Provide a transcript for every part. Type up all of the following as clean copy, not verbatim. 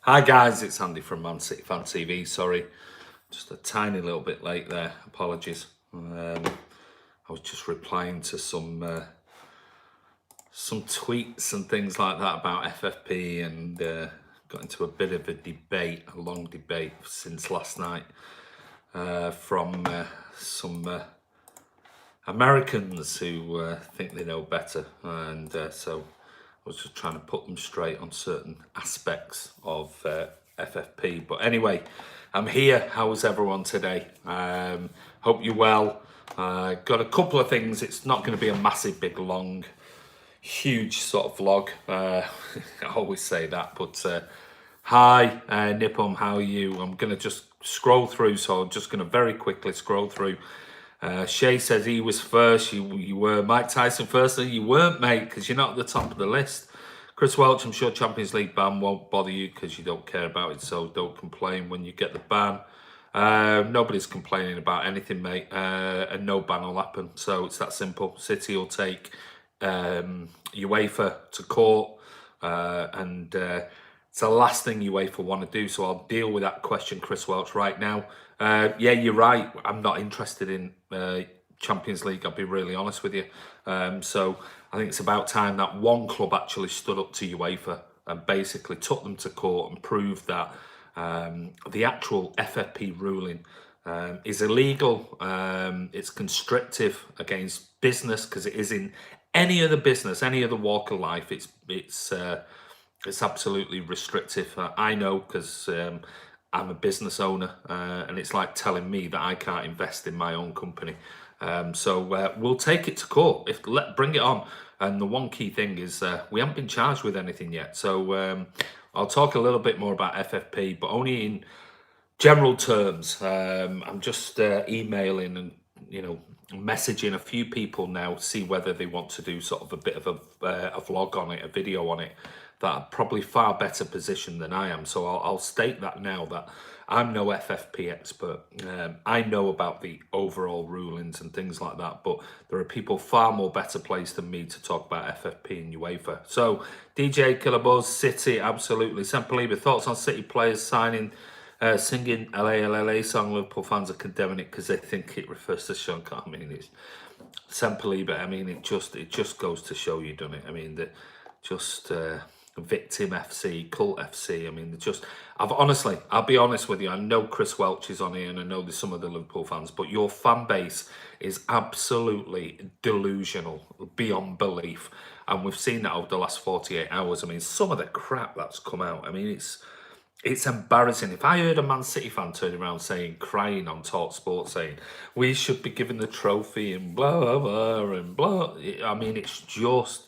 Hi guys, it's Andy from Man City Fan TV. Sorry, just a tiny little bit late there. Apologies. I was just replying to some tweets and things like that about FFP, and got into a bit of a long debate since last night from some Americans who think they know better, and so I was just trying to put them straight on certain aspects of FFP. But anyway, I'm here. How's everyone today? Hope you're well. Got a couple of things. It's not going to be a massive, big, long, huge sort of vlog. I always say that, but hi, Nipom, how are you? I'm going to just scroll through, so I'm just going to very quickly scroll through. Shay says he was first. You were. Mike Tyson first. You weren't, mate, because you're not at the top of the list. Chris Welch, I'm sure Champions League ban won't bother you because you don't care about it, so don't complain when you get the ban. Nobody's complaining about anything, mate, and no ban will happen. So it's that simple. City will take UEFA to court, and it's the last thing UEFA want to do. So I'll deal with that question, Chris Welch, right now. Yeah, you're right. I'm not interested in Champions League. I'll be really honest with you. So I think it's about time that one club actually stood up to UEFA and basically took them to court and proved that the actual FFP ruling is illegal. It's constrictive against business because it is in any other business, any other walk of life. It's absolutely restrictive. I know because I'm a business owner, and it's like telling me that I can't invest in my own company. So we'll take it to court. Bring it on. And the one key thing is we haven't been charged with anything yet. So I'll talk a little bit more about FFP, but only in general terms. I'm just emailing and messaging a few people now, see whether they want to do sort of a bit of a vlog on it, a video on it, that are probably far better positioned than I am. So I'll state that now, that I'm no FFP expert. I know about the overall rulings and things like that, but there are people far more better placed than me to talk about FFP and UEFA. So DJ Killabuzz, City, absolutely. Sempaliba, thoughts on City players signing, singing LA song. Liverpool fans are condemning it because they think it refers to Sean Carr. I mean, it's Sempaliba. I mean, it just goes to show you, doesn't it? I mean, Victim FC, Cult FC. I mean, I'll be honest with you. I know Chris Welch is on here, and I know there's some of the Liverpool fans, but your fan base is absolutely delusional beyond belief. And we've seen that over the last 48 hours. I mean, some of the crap that's come out. I mean, it's embarrassing. If I heard a Man City fan turning around crying on Talk Sport saying, we should be given the trophy and blah, blah, blah, and blah. I mean, it's just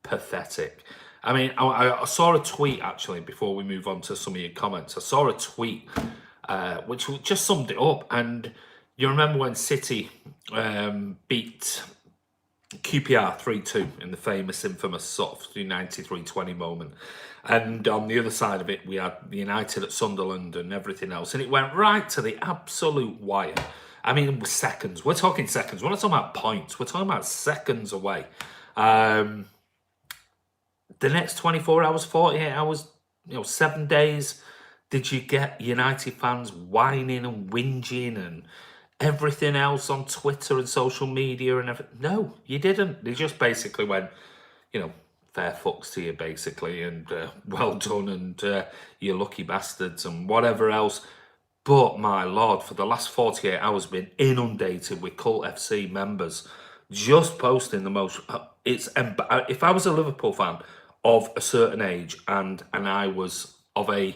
pathetic. I mean, I saw a tweet, actually, before we move on to some of your comments. I saw a tweet which just summed it up. And you remember when City beat QPR 3-2 in the famous, infamous sort of 93-20 moment. And on the other side of it, we had United at Sunderland and everything else. And it went right to the absolute wire. I mean, seconds. We're talking seconds. We're not talking about points. We're talking about seconds away. The next 24 hours, 48 hours, 7 days, did you get United fans whining and whinging and everything else on Twitter and social media and everything? No, you didn't. They just basically went, fair fucks to you, basically, and well done, and you lucky bastards, and whatever else. But my lord, for the last 48 hours, been inundated with Cult FC members just posting the most. If I was a Liverpool fan of a certain age and I was of a,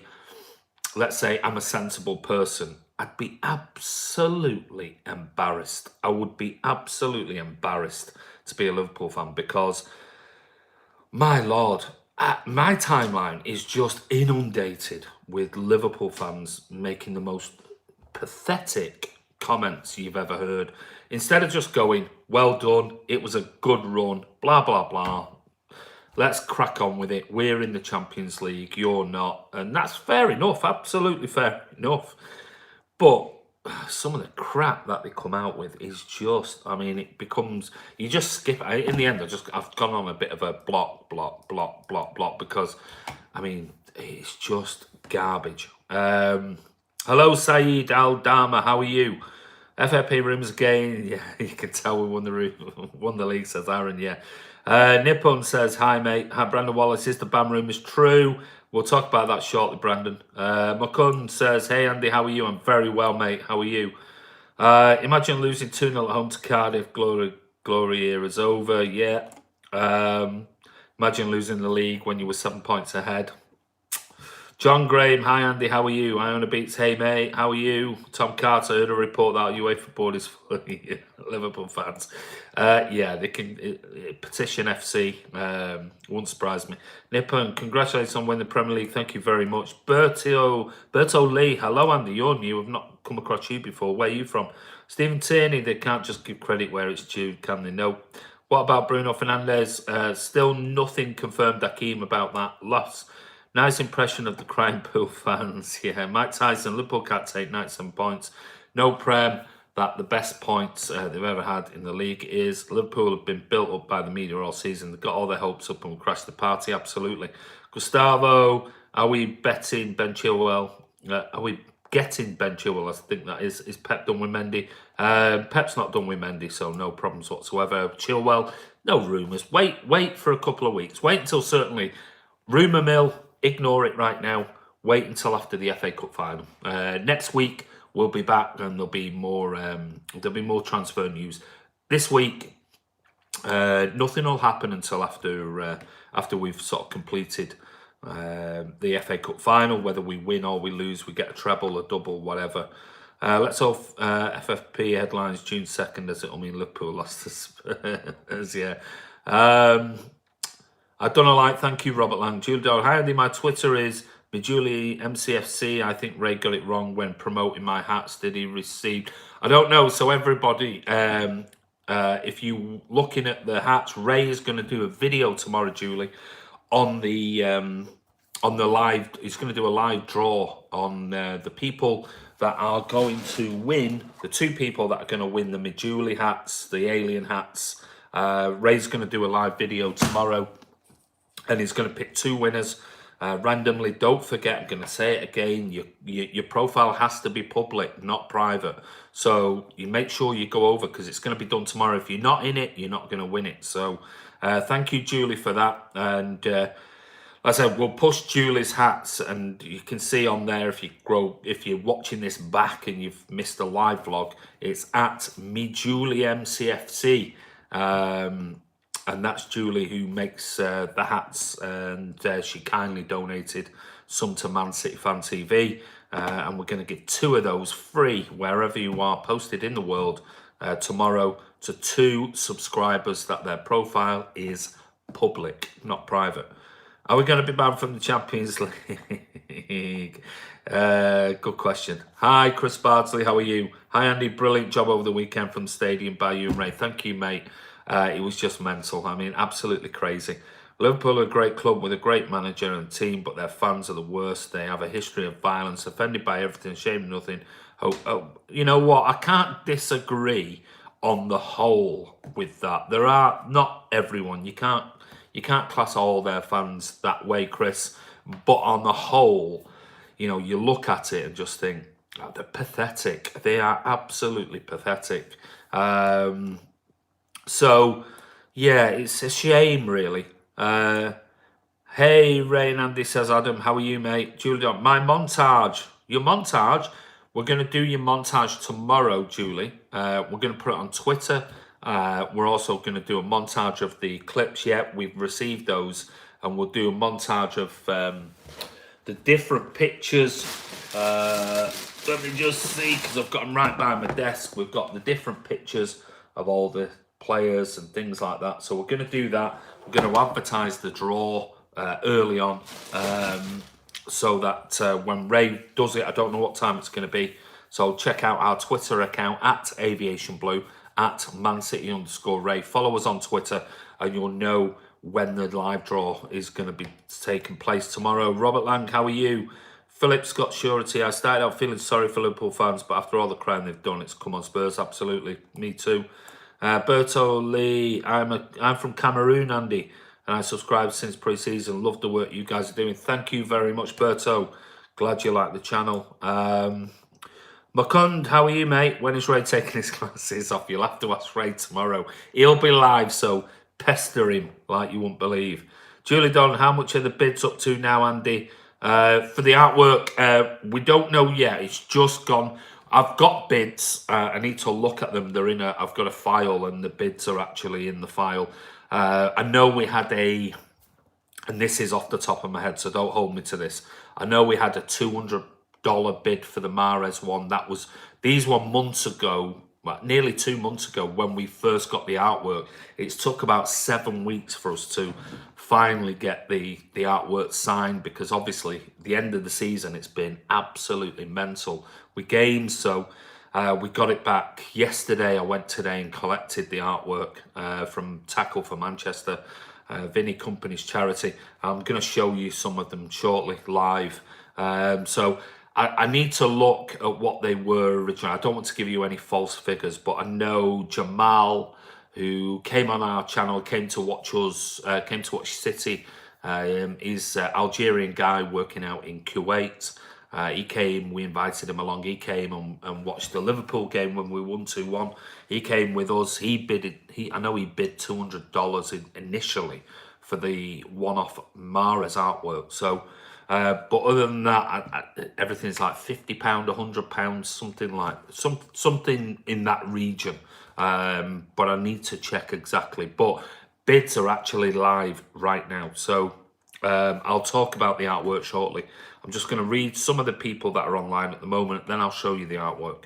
let's say I'm a sensible person, I'd be absolutely embarrassed. I would be absolutely embarrassed to be a Liverpool fan, because my lord, my timeline is just inundated with Liverpool fans making the most pathetic comments you've ever heard. Instead of just going, well done, it was a good run, blah, blah, blah. Let's crack on with it. We're in the Champions League, you're not. And that's fair enough, absolutely fair enough. But some of the crap that they come out with is just, I mean, it becomes, you just skip. In the end, I've gone on a bit of a block, because, I mean, it's just Garbage. Hello, Saeed Al Dama. How are you? FFP rooms again. Yeah, you can tell we won the league, says Aaron. Yeah. Nippon says, hi, mate. Hi, Brandon Wallace. Is the BAM rumours true? We'll talk about that shortly, Brandon. McCunn says, hey, Andy, how are you? I'm very well, mate. How are you? Imagine losing 2-0 at home to Cardiff. Glory era's over. Yeah. Imagine losing the league when you were 7 points ahead. John Graham, hi Andy, how are you? Iona Beats, hey mate, how are you? Tom Carter, heard a report that UEFA board is full of Liverpool fans. Yeah, they can petition FC, won't surprise me. Nippon, congratulations on winning the Premier League, thank you very much. Berto Lee, hello Andy, you're new, I've not come across you before, where are you from? Stephen Tierney, they can't just give credit where it's due, can they? No. What about Bruno Fernandes? Still nothing confirmed, Hakeem, about that loss. Nice impression of the crime pool fans. Yeah, Mike Tyson, Liverpool can't take 97 points. No Prem, that the best points they've ever had in the league is. Liverpool have been built up by the media all season. They've got all their hopes up and will crash the party, absolutely. Gustavo, are we betting Ben Chilwell? Are we getting Ben Chilwell? I think that is. Is Pep done with Mendy? Pep's not done with Mendy, so no problems whatsoever. Chilwell, no rumours. Wait for a couple of weeks. Wait until certainly rumour mill. Ignore it right now. Wait until after the FA Cup final. Next week we'll be back, and there'll be more transfer news. This week, nothing will happen until after we've sort of completed the FA Cup final. Whether we win or we lose, we get a treble, a double, whatever. Let's hope FFP headlines June 2nd, as it'll mean Liverpool lost to Spurs. Yeah. I don't know, like, thank you, Robert Lang. Julie Doe, hi Andy, my Twitter is Julie MCFC. I think Ray got it wrong when promoting my hats. Did he receive? I don't know. So everybody, if you looking at the hats, Ray is going to do a video tomorrow, Julie, on the live. He's going to do a live draw on the people that are going to win. The two people that are going to win the Julie hats, the alien hats. Ray's going to do a live video tomorrow. And he's going to pick two winners randomly. Don't forget, I'm going to say it again, your profile has to be public, not private. So you make sure you go over, because it's going to be done tomorrow. If you're not in it, you're not going to win it. So thank you, Julie, for that. And like I said, we'll push Julie's hats, and you can see on there, if you're watching this back and you've missed a live vlog, it's at MeJulieMCFC. And that's Julie who makes the hats, and she kindly donated some to Man City Fan TV, and we're going to give two of those free wherever you are, posted in the world, tomorrow to two subscribers that their profile is public, not private. Are we going to be banned from the Champions League? Good question. Hi, Chris Bardsley, how are you? Hi, Andy, brilliant job over the weekend from the stadium by you and Ray. Thank you, mate. It was just mental. I mean, absolutely crazy. Liverpool are a great club with a great manager and team, but their fans are the worst. They have a history of violence, offended by everything, shame nothing. You know what? I can't disagree on the whole with that. There are not everyone. You can't class all their fans that way, Chris. But on the whole, you know, you look at it and just think, oh, they're pathetic. They are absolutely pathetic. So, yeah, it's a shame, really. Hey, Ray and Andy, says Adam, how are you, mate? Julie, my montage. Your montage? We're going to do your montage tomorrow, Julie. We're going to put it on Twitter. We're also going to do a montage of the clips. Yeah, we've received those. And we'll do a montage of the different pictures. Let me just see, because I've got them right by my desk. We've got the different pictures of all the players and things like that. So we're going to do that. We're going to advertise the draw early on, so that when Ray does it, I don't know what time it's going to be. So check out our Twitter account at Aviation Blue, at ManCity_Ray. Follow us on Twitter, and you'll know when the live draw is going to be taking place tomorrow. Robert Lang, how are you? Philip Scott Surety, I started out feeling sorry for Liverpool fans, but after all the crime they've done, it's come on Spurs. Absolutely, me too. Berto Lee, I'm from Cameroon, Andy, and I subscribed since pre-season. Love the work you guys are doing. Thank you very much, Berto. Glad you like the channel. Mukund, how are you, mate? When is Ray taking his glasses off? You'll have to ask Ray tomorrow. He'll be live, so pester him like you wouldn't believe. Julie Don, how much are the bids up to now, Andy? For the artwork, we don't know yet. It's just gone. I've got bids. I need to look at them. They're in a. I've got a file, and the bids are actually in the file. I know we had a, and this is off the top of my head, so don't hold me to this. I know we had a $200 bid for the Mahrez one. These were months ago, well, nearly 2 months ago when we first got the artwork. It's took about 7 weeks for us to finally get the artwork signed, because obviously the end of the season, it's been absolutely mental with games. So we got it back yesterday. I went today and collected the artwork from Tackle for Manchester, Vinny Company's charity. I'm going to show you some of them shortly live. So I need to look at what they were originally. I don't want to give you any false figures, but I know Jamal, who came on our channel, came to watch us, came to watch City, is an Algerian guy working out in Kuwait. He came, we invited him along. He came and watched the Liverpool game when we won 2-1. He came with us. I know he bid $200 initially for the one-off Mahrez artwork. So, but other than that, everything's like £50, £100, something in that region. But I need to check exactly. But bids are actually live right now. So I'll talk about the artwork shortly. I'm just going to read some of the people that are online at the moment, then I'll show you the artwork.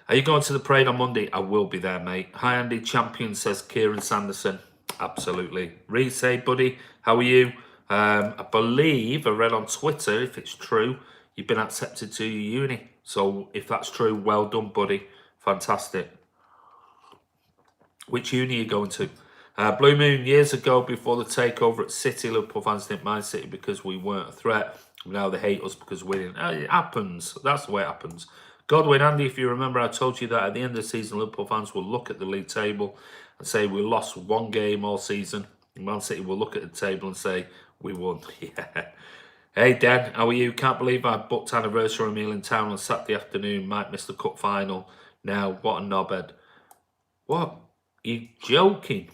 Are you going to the parade on Monday? I will be there, mate. Hi, Andy. Champion, says Kieran Sanderson. Absolutely. Reese, hey, buddy. How are you? I believe I read on Twitter, if it's true, you've been accepted to your uni. So if that's true, well done, buddy. Fantastic. Which uni are you going to? Blue Moon, years ago, before the takeover at City, Liverpool fans didn't mind City because we weren't a threat. Now they hate us because we didn't. It happens. That's the way it happens. Godwin, Andy, if you remember, I told you that at the end of the season, Liverpool fans will look at the league table and say we lost one game all season. Man City will look at the table and say we won. Yeah. Hey, Dan, how are you? Can't believe I booked anniversary meal in town on Saturday afternoon. Might miss the cup final. Now, what a knobhead. What? You joking?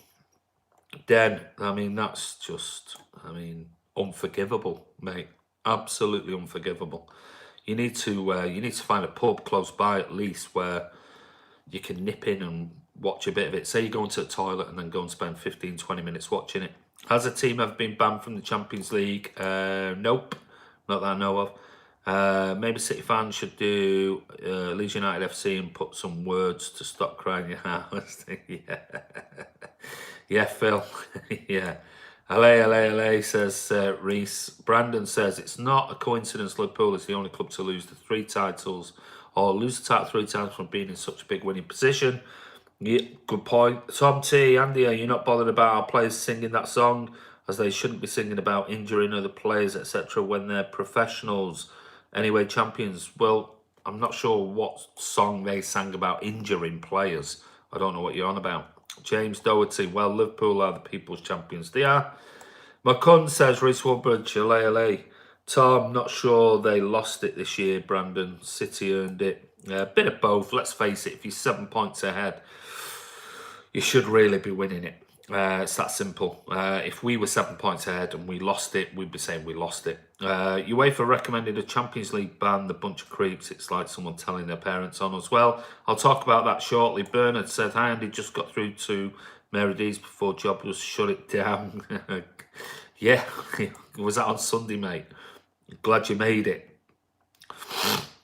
Dan, I mean, that's just, unforgivable, mate. Absolutely unforgivable. You need to find a pub close by at least where you can nip in and watch a bit of it. Say you go into the toilet and then go and spend 15, 20 minutes watching it. Has a team ever been banned from the Champions League? Nope, not that I know of. Maybe City fans should do Leeds United FC and put some words to stop crying your house. Yeah. Yeah, Phil. Yeah. LA, says Reese. Brandon says, it's not a coincidence Liverpool is the only club to lose the 3 titles, or lose the title 3 times from being in such a big winning position. Yeah, good point. Tom T, Andy, are you not bothered about our players singing that song, as they shouldn't be singing about injuring other players, etc., when they're professionals? Anyway, champions. Well, I'm not sure what song they sang about injuring players. I don't know what you're on about. James Doherty, well, Liverpool are the people's champions. They are. McCunn says, Reece Woodbridge, LA. Tom, not sure they lost it this year, Brandon. City earned it. A bit of both. Let's face it, if you're 7 points ahead, you should really be winning it. It's that simple. If we were 7 points ahead and we lost it, we'd be saying we lost it. UEFA recommended a Champions League ban, the bunch of creeps. It's like someone telling their parents on as well. I'll talk about that shortly. Bernard said, hi, Andy, just got through to Mary D's before job was shut it down. Yeah, was that on Sunday, mate? Glad you made it.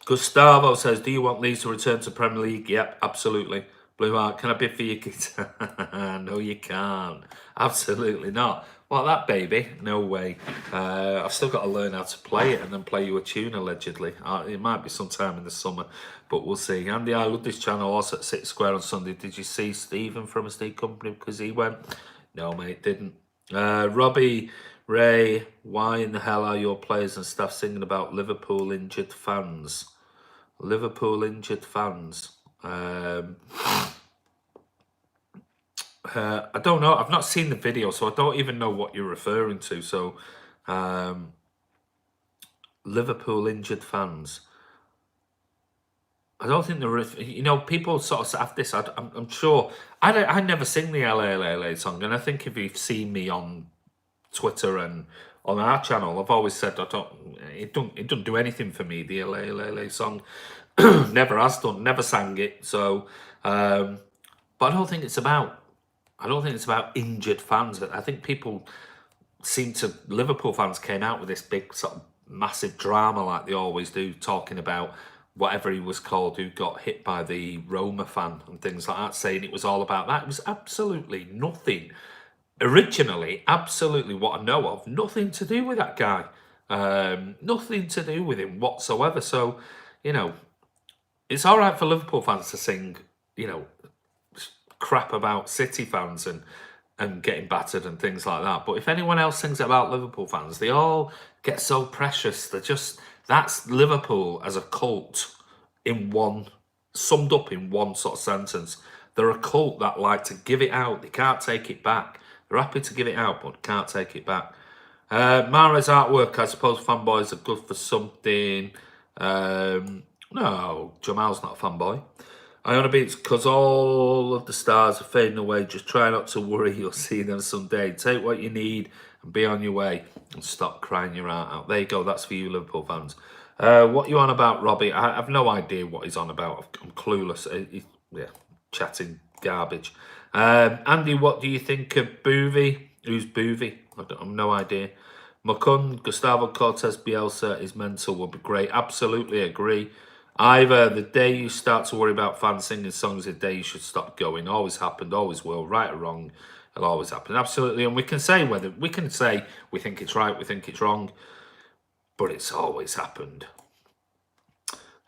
Gustavo says, do you want Leeds to return to Premier League? Yep, absolutely. Blue Heart, can I bid for your guitar? No, you can't. Absolutely not. What, that, baby? No way. I've still got to learn how to play it and then play you a tune, allegedly. It might be sometime in the summer, but we'll see. Andy, I love this channel. Also at 6 Square on Sunday. Did you see Stephen from a Steve Company because he went? No, mate, didn't. Robbie, Ray, why in the hell are your players and staff singing about Liverpool injured fans? Liverpool injured fans. I don't know. I've not seen the video, so I don't even know what you're referring to. So Liverpool injured fans. I don't think there are, people sort of have this. I'm sure. I never sing the LA song, and I think if you've seen me on Twitter and on our channel, I've always said it doesn't do anything for me. The LA song never has done, never sang it. So, but I don't think it's about. I don't think it's about injured fans. I think Liverpool fans came out with this big sort of massive drama like they always do, talking about whatever he was called who got hit by the Roma fan and things like that, saying it was all about that. It was absolutely nothing. Originally, absolutely what I know of, nothing to do with that guy. Nothing to do with him whatsoever. So, it's all right for Liverpool fans to sing, crap about City fans and getting battered and things like that. But if anyone else sings about Liverpool fans, they all get so precious. That's Liverpool as a cult summed up in one sort of sentence. They're a cult that like to give it out. They can't take it back. They're happy to give it out, but can't take it back. Mara's artwork, I suppose fanboys are good for something. No, Jamal's not a fanboy. Iona Beats, because all of the stars are fading away. Just try not to worry. You'll see them someday. Take what you need and be on your way. And stop crying your heart out. There you go. That's for you, Liverpool fans. What you on about, Robbie? I have no idea what he's on about. I'm clueless. Chatting garbage. Andy, what do you think of Boovy? Who's Boovy? I have no idea. Macun, Gustavo Cortez Bielsa is mental, would be great. Absolutely agree. Either the day you start to worry about fans singing songs, the day you should stop going. Always happened, always will. Right or wrong, it'll always happen. Absolutely. And we can say we think it's right, we think it's wrong, but it's always happened.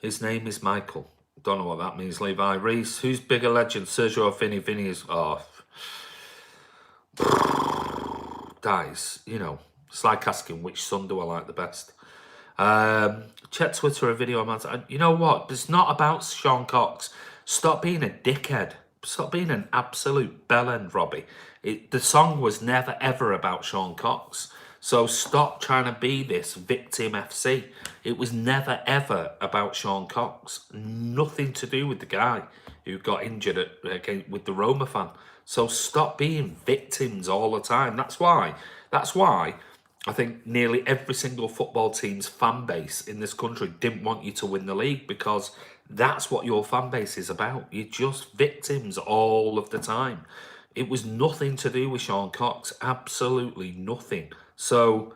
His name is Michael. Don't know what that means. Levi Reese. Who's bigger legend? Sergio or Vinny? Vinny is dies. It's like asking which son do I like the best. Check Twitter, a video on you know what? It's not about Sean Cox. Stop being a dickhead. Stop being an absolute bellend, Robbie. The song was never ever about Sean Cox. So stop trying to be this victim FC. It was never ever about Sean Cox. Nothing to do with the guy who got injured with the Roma fan. So stop being victims all the time. That's why I think nearly every single football team's fan base in this country didn't want you to win the league, because that's what your fan base is about. You're just victims all of the time. It was nothing to do with Sean Cox. Absolutely nothing. So,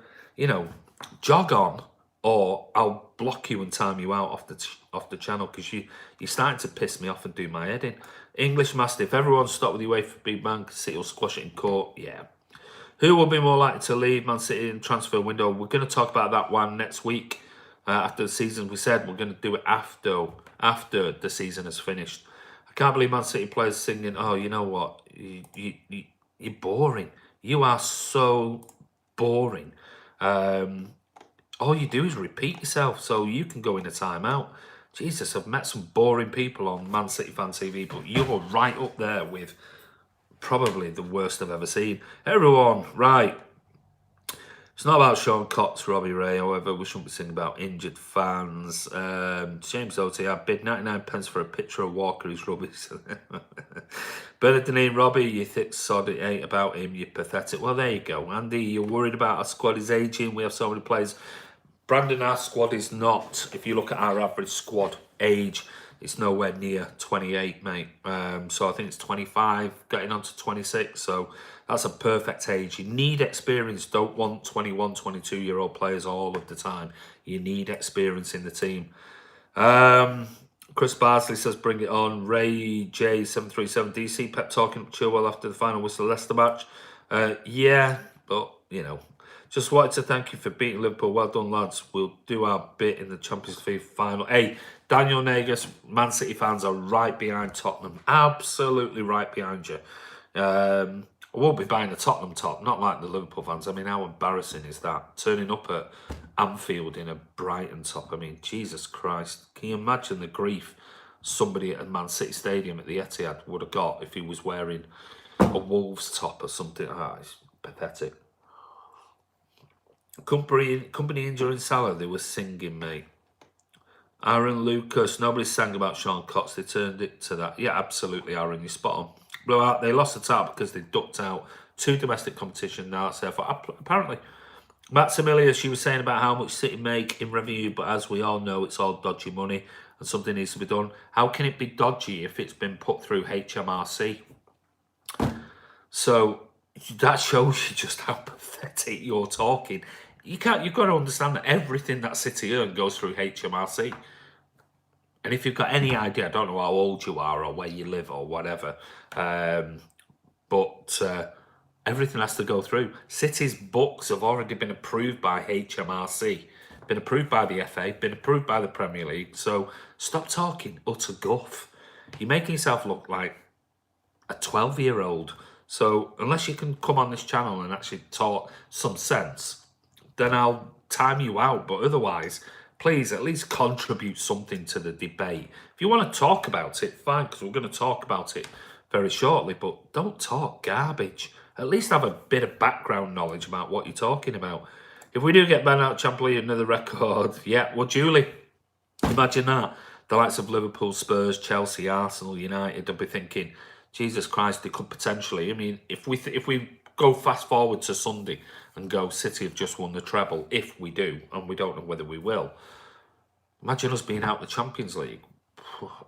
jog on, or I'll block you and time you out off the channel, because you're starting to piss me off and do my head in. English Mastiff, everyone stop with your way for big man, City will squash it in court. Yeah. Who will be more likely to leave Man City in transfer window? We're going to talk about that one next week after the season. We said we're going to do it after the season is finished. I can't believe Man City players singing, oh, you know what? You're boring. You are so boring. All you do is repeat yourself, so you can go in a timeout. Jesus, I've met some boring people on Man City Fan TV, but you're right up there with probably the worst I've ever seen. Everyone, right. It's not about Sean Cox, Robbie Ray, however, we shouldn't be singing about injured fans. James O.T. I bid 99 pence for a picture of Walker who's rubbish. Bernardine, Robbie, you thick sod, it ain't about him, you're pathetic. Well, there you go. Andy, you're worried about our squad is aging. We have so many players. Brandon, our squad is not, if you look at our average squad age, it's nowhere near 28, mate. So I think it's 25, getting on to 26. So that's a perfect age. You need experience. Don't want 21, 22-year-old players all of the time. You need experience in the team. Chris Barsley says, bring it on. Ray J737, DC Pep talking Chilwell after the final whistle Leicester match. Yeah, but, just wanted to thank you for beating Liverpool. Well done, lads. We'll do our bit in the Champions League final. Hey, Daniel Negus, Man City fans are right behind Tottenham. Absolutely right behind you. I won't be buying a Tottenham top, not like the Liverpool fans. I mean, how embarrassing is that? Turning up at Anfield in a Brighton top. I mean, Jesus Christ. Can you imagine the grief somebody at a Man City Stadium at the Etihad would have got if he was wearing a Wolves top or something? It's pathetic. Company injuring Salah, they were singing, mate. Aaron Lucas, nobody sang about Sean Cox. They turned it to that. Yeah, absolutely, Aaron, you're spot on. Blowout. They lost the title because they ducked out 2 domestic competition. Now that's their fault. Apparently, Matt Amelia, she was saying about how much City make in revenue, but as we all know, it's all dodgy money and something needs to be done. How can it be dodgy if it's been put through HMRC? So that shows you just how pathetic you're talking. You've got to understand that everything that City earn goes through HMRC. And if you've got any idea, I don't know how old you are or where you live or whatever, but everything has to go through. City's books have already been approved by HMRC, been approved by the FA, been approved by the Premier League. So stop talking utter guff. You're making yourself look like a 12-year-old. So unless you can come on this channel and actually talk some sense, then I'll time you out. But otherwise, please at least contribute something to the debate. If you want to talk about it, fine, because we're going to talk about it very shortly, but don't talk garbage. At least have a bit of background knowledge about what you're talking about. If we do get banned out of Champions League, another record, yeah, well, Julie, imagine that. The likes of Liverpool, Spurs, Chelsea, Arsenal, United, they'll be thinking, Jesus Christ, they could potentially. I mean, if we go fast forward to Sunday and go, City have just won the treble, if we do, and we don't know whether we will. Imagine us being out the Champions League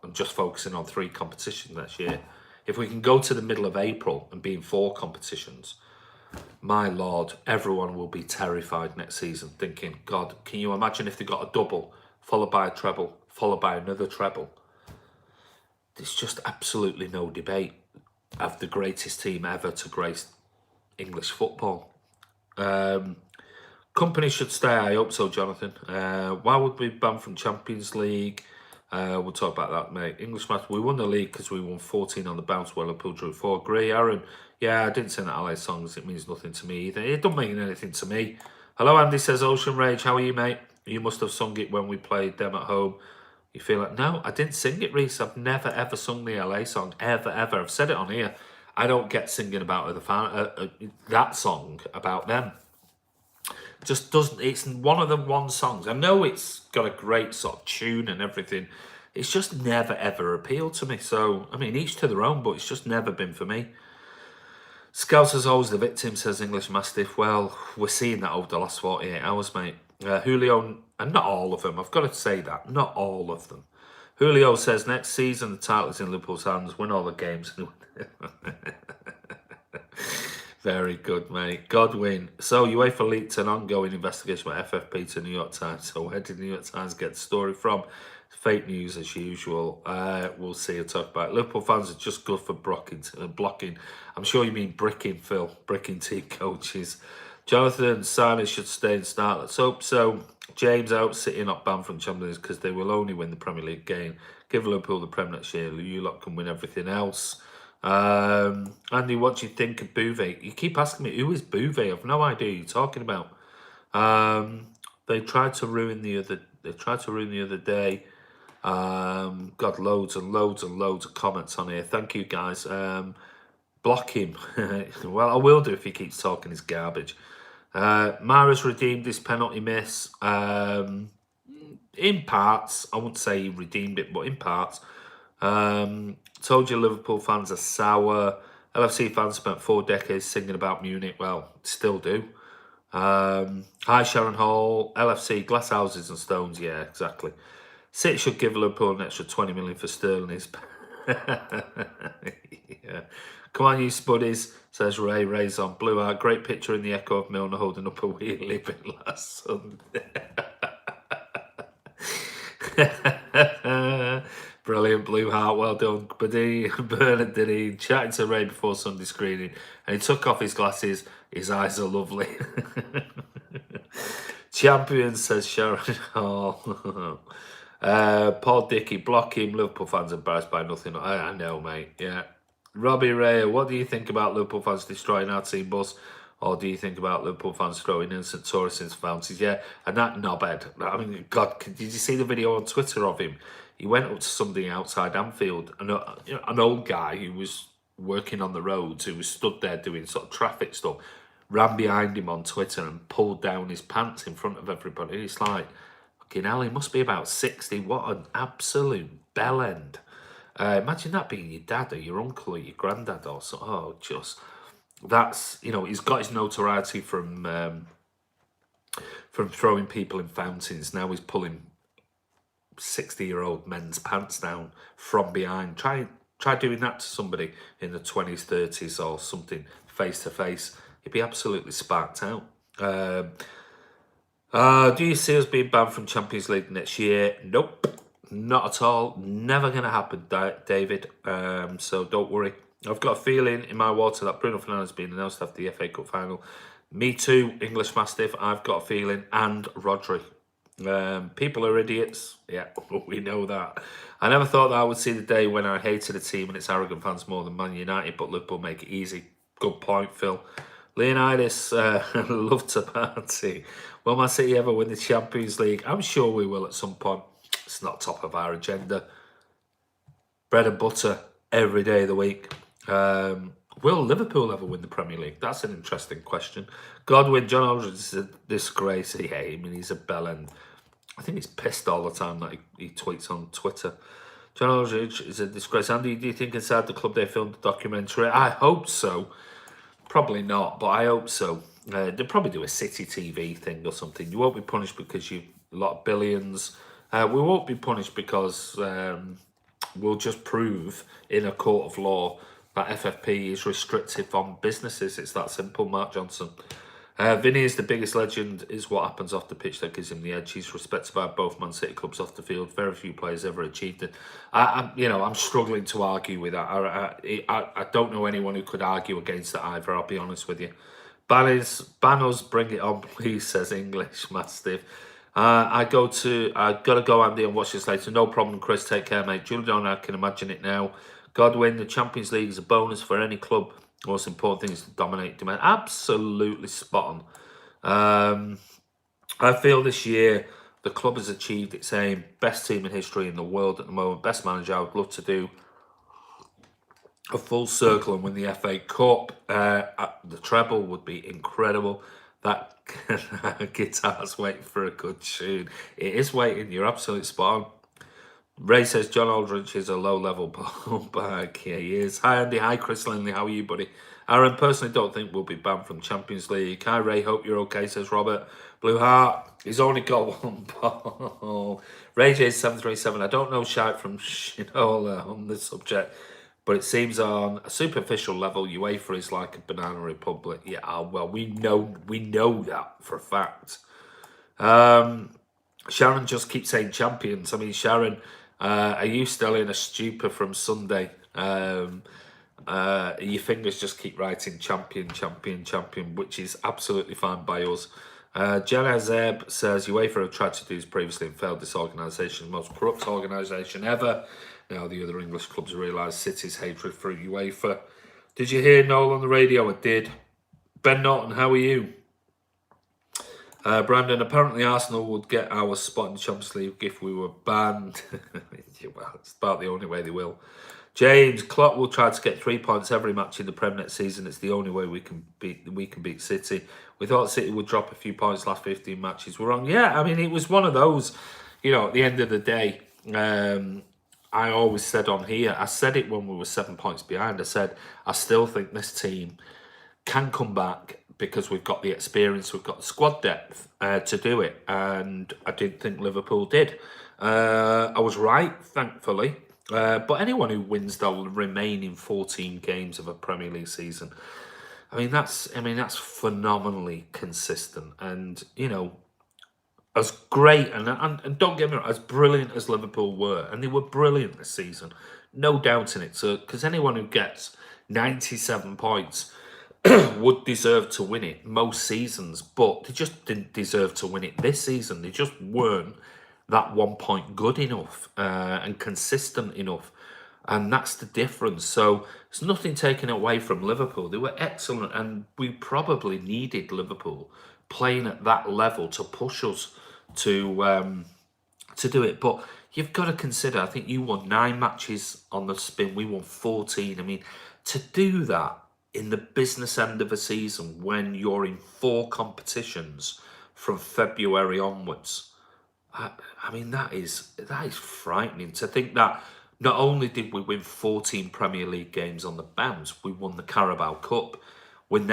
and just focusing on 3 competitions next year. If we can go to the middle of April and be in 4 competitions, my Lord, everyone will be terrified next season, thinking, God, can you imagine if they got a double, followed by a treble, followed by another treble? There's just absolutely no debate of the greatest team ever to grace English football. Company should stay. I hope so, Jonathan. Why would we ban from Champions League? We'll talk about that, mate. English match. We won the league because we won 14 on the bounce. Well, Liverpool drew 4. Agree, Aaron. Yeah, I didn't sing that LA songs. It means nothing to me either. It don't mean anything to me. Hello, Andy says Ocean Rage. How are you, mate? You must have sung it when we played them at home. You feel like, no, I didn't sing it, Reese. I've never, ever sung the LA song. Ever, ever. I've said it on here. I don't get singing about that song about them. Just doesn't. It's one of the songs. I know it's got a great sort of tune and everything. It's just never, ever appealed to me. So, I mean, each to their own, but it's just never been for me. Scousers always the victim, says English Mastiff. Well, we're seeing that over the last 48 hours, mate. Julio, and not all of them, I've got to say that, not all of them. Julio says, next season the title is in Liverpool's hands, win all the games. Very good, mate. Godwin. So, UEFA leaked an ongoing investigation by FFP to New York Times. So, where did the New York Times get the story from? Fake news as usual. We'll see. I'll talk about it. Liverpool fans are just good for blocking. I'm sure you mean bricking, Phil. Bricking team coaches. Jonathan Sarnes should stay and start. Let's hope so. James out, City not banned from Champions because they will only win the Premier League game. Give Liverpool the Prem next year. You lot can win everything else. Andy, what do you think of Bouvet? You keep asking me, who is Bouvet? I've no idea who you're talking about. They tried to ruin the other day. Got loads and loads and loads of comments on here. Thank you, guys. Block him. Well, I will do if he keeps talking his garbage. Mara's redeemed this penalty miss. In parts. I wouldn't say he redeemed it, but in parts. Told you Liverpool fans are sour. LFC fans spent 4 decades singing about Munich. Well, still do. Hi, Sharon Hall. LFC, glass houses and stones. Yeah, exactly. City should give Liverpool an extra 20 million for Sterling. Yeah. Come on, you spuddies, says Ray. Ray's on Blue Art. Great picture in the echo of Milner holding up a wheelie bin last Sunday. Brilliant, Blue Heart. Well done. Bernard did he chatting to Ray before Sunday screening, and he took off his glasses. His eyes are lovely. Champion, says Sharon Hall. Paul Dickey, block him. Liverpool fans embarrassed by nothing. I know, mate. Yeah. Robbie Ray, what do you think about Liverpool fans destroying our team bus? Or do you think about Liverpool fans throwing innocent tourists into fountains? Yeah, and that knobhead. I mean, God, did you see the video on Twitter of him? He went up to somebody outside Anfield, an old guy who was working on the roads, who was stood there doing sort of traffic stuff, ran behind him on Twitter and pulled down his pants in front of everybody. It's like, fucking hell, he must be about 60. What an absolute bellend. Imagine that being your dad or your uncle or your granddad or so. Oh, just, that's, you know, he's got his notoriety from throwing people in fountains. Now he's pulling 60-year-old men's pants down from behind. Try doing that to somebody in the 20s, 30s or something face to face. You'd be absolutely sparked out. Do you see us being banned from Champions League next year? Nope, not at all. Never going to happen, David. So don't worry. I've got a feeling in my water that Bruno Fernandes has been announced after the FA Cup final. Me too, English Mastiff. I've got a feeling, and Rodri. People are idiots. Yeah, we know that. I never thought that I would see the day when I hated a team and its arrogant fans more than Man United, but Liverpool make it easy. Good point, Phil. Leonidas, love to party. Will Man City ever win the Champions League? I'm sure we will at some point. It's not top of our agenda. Bread and butter every day of the week. Will Liverpool ever win the Premier League? That's an interesting question. Godwin, John Aldridge is a disgrace. Yeah, I mean, he's a bellend. I think he's pissed all the time that he tweets on Twitter. John Aldridge is a disgrace. Andy, do you think inside the club they filmed a documentary? I hope so. Probably not, but I hope so. They'll probably do a City TV thing or something. You won't be punished because you've a lot of billions. We won't be punished because we'll just prove in a court of law that FFP is restrictive on businesses. It's that simple, Mark Johnson. Vinny is the biggest legend, is what happens off the pitch that gives him the edge. He's respected by both Man City clubs off the field. Very few players ever achieved it. I'm struggling to argue with that. I don't know anyone who could argue against that either, I'll be honest with you. Ban us, bring it on, please, says English Mastiff. I gotta go, Andy, and watch this later. No problem, Chris. Take care, mate. Julian, I can imagine it now. Godwin, the Champions League is a bonus for any club. The most important thing is to dominate demand. Absolutely spot on. I feel this year the club has achieved its aim. Best team in history in the world at the moment. Best manager. I would love to do a full circle and win the FA Cup. The treble would be incredible. That guitar's waiting for a good tune. It is waiting. You're absolutely spot on. Ray says John Aldridge is a low-level bag. Yeah, he is. Hi, Andy. Hi, Chris Lindley. How are you, buddy? Aaron, personally don't think we'll be banned from Champions League. Hi, Ray. Hope you're okay, says Robert. Blue Heart, he's only got one ball. Ray J737. I don't know shite from Shinola on this subject, but it seems on a superficial level, UEFA is like a banana republic. Yeah, well, we know that for a fact. Sharon just keeps saying champions. I mean, Sharon, are you still in a stupor from Sunday? Your fingers just keep writing champion, champion, champion, which is absolutely fine by us. Jenna Zeb says, UEFA have tried to do this previously and failed. This organisation, the most corrupt organisation ever. Now the other English clubs realise City's hatred for UEFA. Did you hear Noel on the radio? I did. Ben Norton, how are you? Brandon, apparently Arsenal would get our spot in the Champions League if we were banned. Well, it's about the only way they will. James, Klopp will try to get 3 points every match in the Prem next season. It's the only way we can beat City. We thought City would drop a few points last 15 matches. We're wrong. Yeah, I mean, it was one of those, at the end of the day, I always said on here, I said it when we were 7 points behind. I said, I still think this team can come back because we've got the experience, we've got the squad depth to do it. And I didn't think Liverpool did. I was right, thankfully. But anyone who wins the remaining 14 games of a Premier League season, I mean that's phenomenally consistent. And as great and don't get me wrong, as brilliant as Liverpool were, and they were brilliant this season, no doubt in it. So because anyone who gets 97 points would deserve to win it most seasons, but they just didn't deserve to win it this season. They just weren't that 1 point good enough and consistent enough. And that's the difference. So there's nothing taken away from Liverpool. They were excellent, and we probably needed Liverpool playing at that level to push us to do it. But you've got to consider, I think you won 9 matches on the spin. We won 14. I mean, to do that in the business end of a season when you're in 4 competitions from February onwards. I mean, that is frightening to think that not only did we win 14 Premier League games on the bounce, we won the Carabao Cup. We've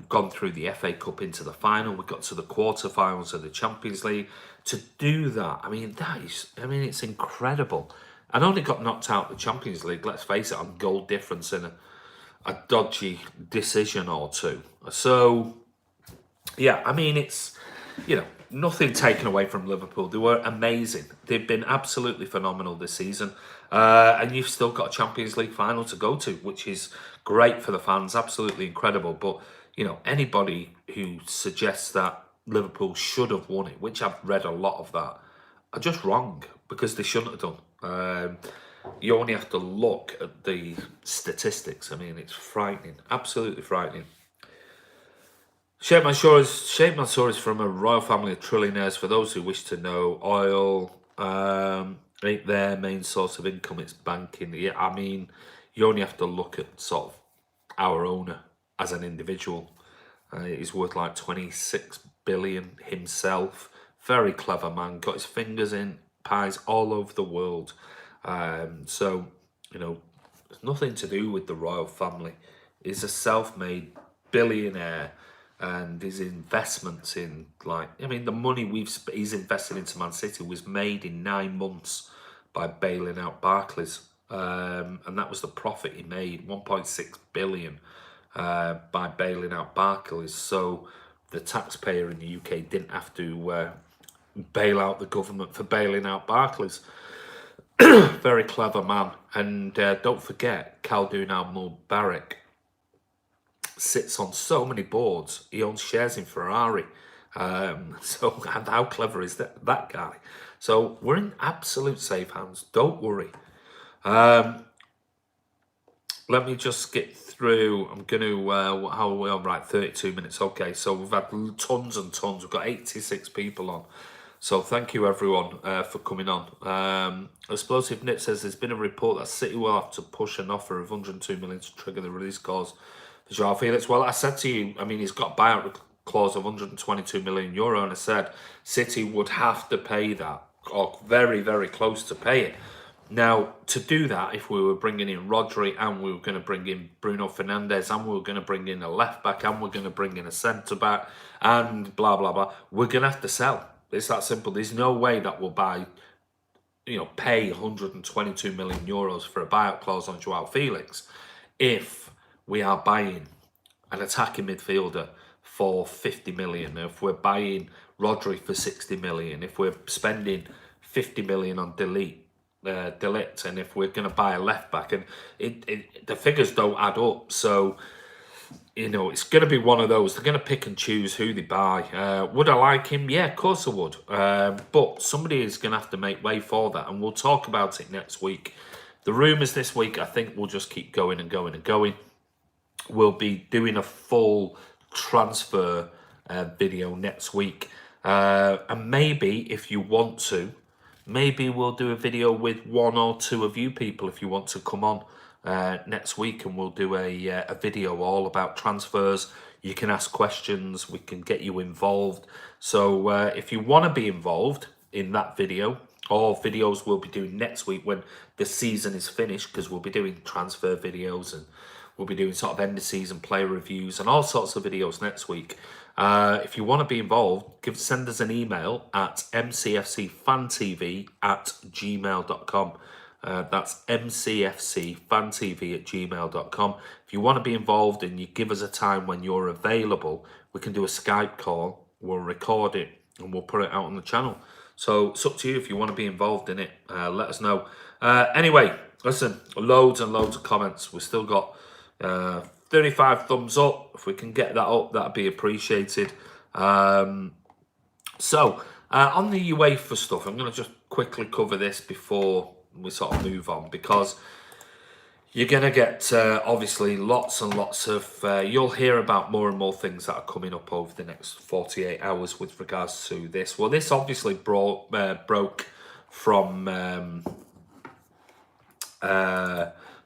gone through the FA Cup into the final. We got to the quarterfinals of the Champions League. To do that, I mean, it's incredible. And only got knocked out of the Champions League, let's face it, on goal difference in a dodgy decision or two. So, yeah, I mean, it's, nothing taken away from Liverpool. They were amazing. They've been absolutely phenomenal this season. And you've still got a Champions League final to go to, which is great for the fans, absolutely incredible. But, anybody who suggests that Liverpool should have won it, which I've read a lot of that, are just wrong, because they shouldn't have done. You only have to look at the statistics. I mean, it's frightening, absolutely frightening. Sheikh Mansour is from a royal family of trillionaires. For those who wish to know, oil ain't their main source of income, it's banking. Yeah, I mean, you only have to look at sort of our owner as an individual. He's worth like 26 billion himself. Very clever man, got his fingers in pies all over the world. So, there's nothing to do with the royal family. He's a self-made billionaire. And his investments in, the money he's invested into Man City was made in 9 months by bailing out Barclays. And that was the profit he made, 1.6 billion by bailing out Barclays. So the taxpayer in the UK didn't have to bail out the government for bailing out Barclays. Very clever man. And don't forget, Khaldoon Al-Mubarak sits on so many boards. He owns shares in Ferrari. So how clever is that guy? So we're in absolute safe hands. Don't worry. Let me just get through. I'm going to, how are we on? Right, 32 minutes. Okay, so we've had tons and tons. We've got 86 people on. So thank you, everyone, for coming on. Explosive Nip says there's been a report that City will have to push an offer of 102 million to trigger the release clause for Joao Felix. Well, I said to you, I mean, he's got a buyout clause of 122 million euro, and I said City would have to pay that, or very, very close to pay it. Now, to do that, if we were bringing in Rodri, and we were going to bring in Bruno Fernandes, and we were going to bring in a left-back, and we're going to bring in a centre-back, and blah, blah, blah, we're going to have to sell. It's that simple. There's no way that we'll pay 122 million euros for a buyout clause on Joao Felix if we are buying an attacking midfielder for 50 million, if we're buying Rodri for 60 million, if we're spending 50 million on Delete, and if we're going to buy a left back, and the figures don't add up. So, it's going to be one of those. They're going to pick and choose who they buy. Would I like him? Yeah, of course I would. But somebody is going to have to make way for that, and we'll talk about it next week. The rumours this week, I think, will just keep going and going and going. We'll be doing a full transfer video next week. And maybe, if you want to, maybe we'll do a video with 1 or 2 of you people if you want to come on next week, and we'll do a video all about transfers. You can ask questions, we can get you involved. So if you want to be involved in that video, or videos we'll be doing next week when the season is finished, because we'll be doing transfer videos, and we'll be doing sort of end of season player reviews and all sorts of videos next week. If you want to be involved, send us an email at mcfcfantv@gmail.com. That's mcfcfantv@gmail.com. If you want to be involved and you give us a time when you're available, we can do a Skype call, we'll record it, and we'll put it out on the channel. So it's up to you if you want to be involved in it. Let us know. Anyway, listen, loads and loads of comments. We've still got 35 thumbs up. If we can get that up, that'd be appreciated. On the UEFA stuff, I'm going to just quickly cover this before we sort of move on, because you're going to get obviously lots and lots of you'll hear about more and more things that are coming up over the next 48 hours with regards to this. Well, this obviously broke from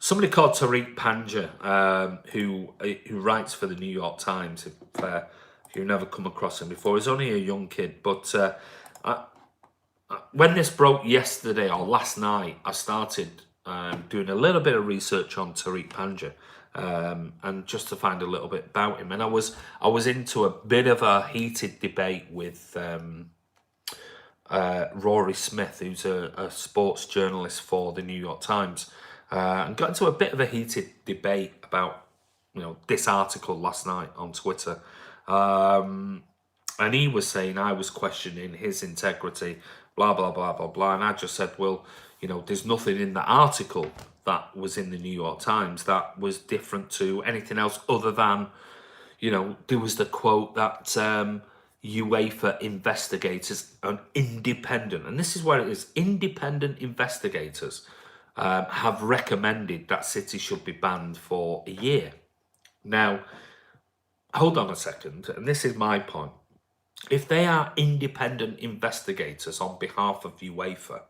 somebody called Tariq Panja, who writes for the New York Times. If you've never come across him before, he's only a young kid. But when this broke yesterday or last night, I started doing a little bit of research on Tariq Panja, and just to find a little bit about him. And I was into a bit of a heated debate with Rory Smith, who's a sports journalist for the New York Times, and got into a bit of a heated debate about this article last night on Twitter. And he was saying I was questioning his integrity, blah, blah, blah, blah, blah. And I just said, well, there's nothing in the article that was in the New York Times that was different to anything else other than, there was the quote that UEFA investigators, an independent, and this is what it is, independent investigators have recommended that City should be banned for a year. Now, hold on a second, and this is my point. If they are independent investigators on behalf of UEFA,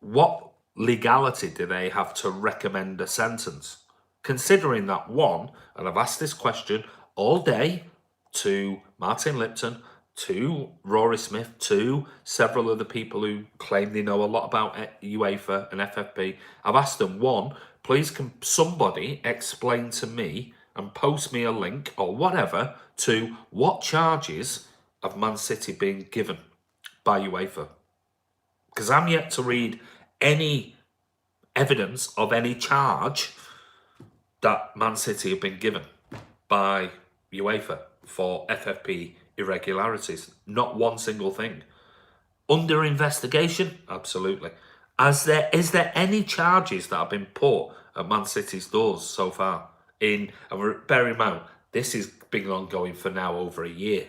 what legality do they have to recommend a sentence? Considering that, one, and I've asked this question all day to Martin Lipton, to Rory Smith, to several other people who claim they know a lot about UEFA and FFP, I've asked them, one, please can somebody explain to me and post me a link or whatever to what charges of Man City being given by UEFA? Because I'm yet to read any evidence of any charge that Man City have been given by UEFA for FFP irregularities. Not one single thing. Under investigation? Absolutely. Is there any charges that have been put at Man City's doors so far? Bear in mind, this has been ongoing for now over a year.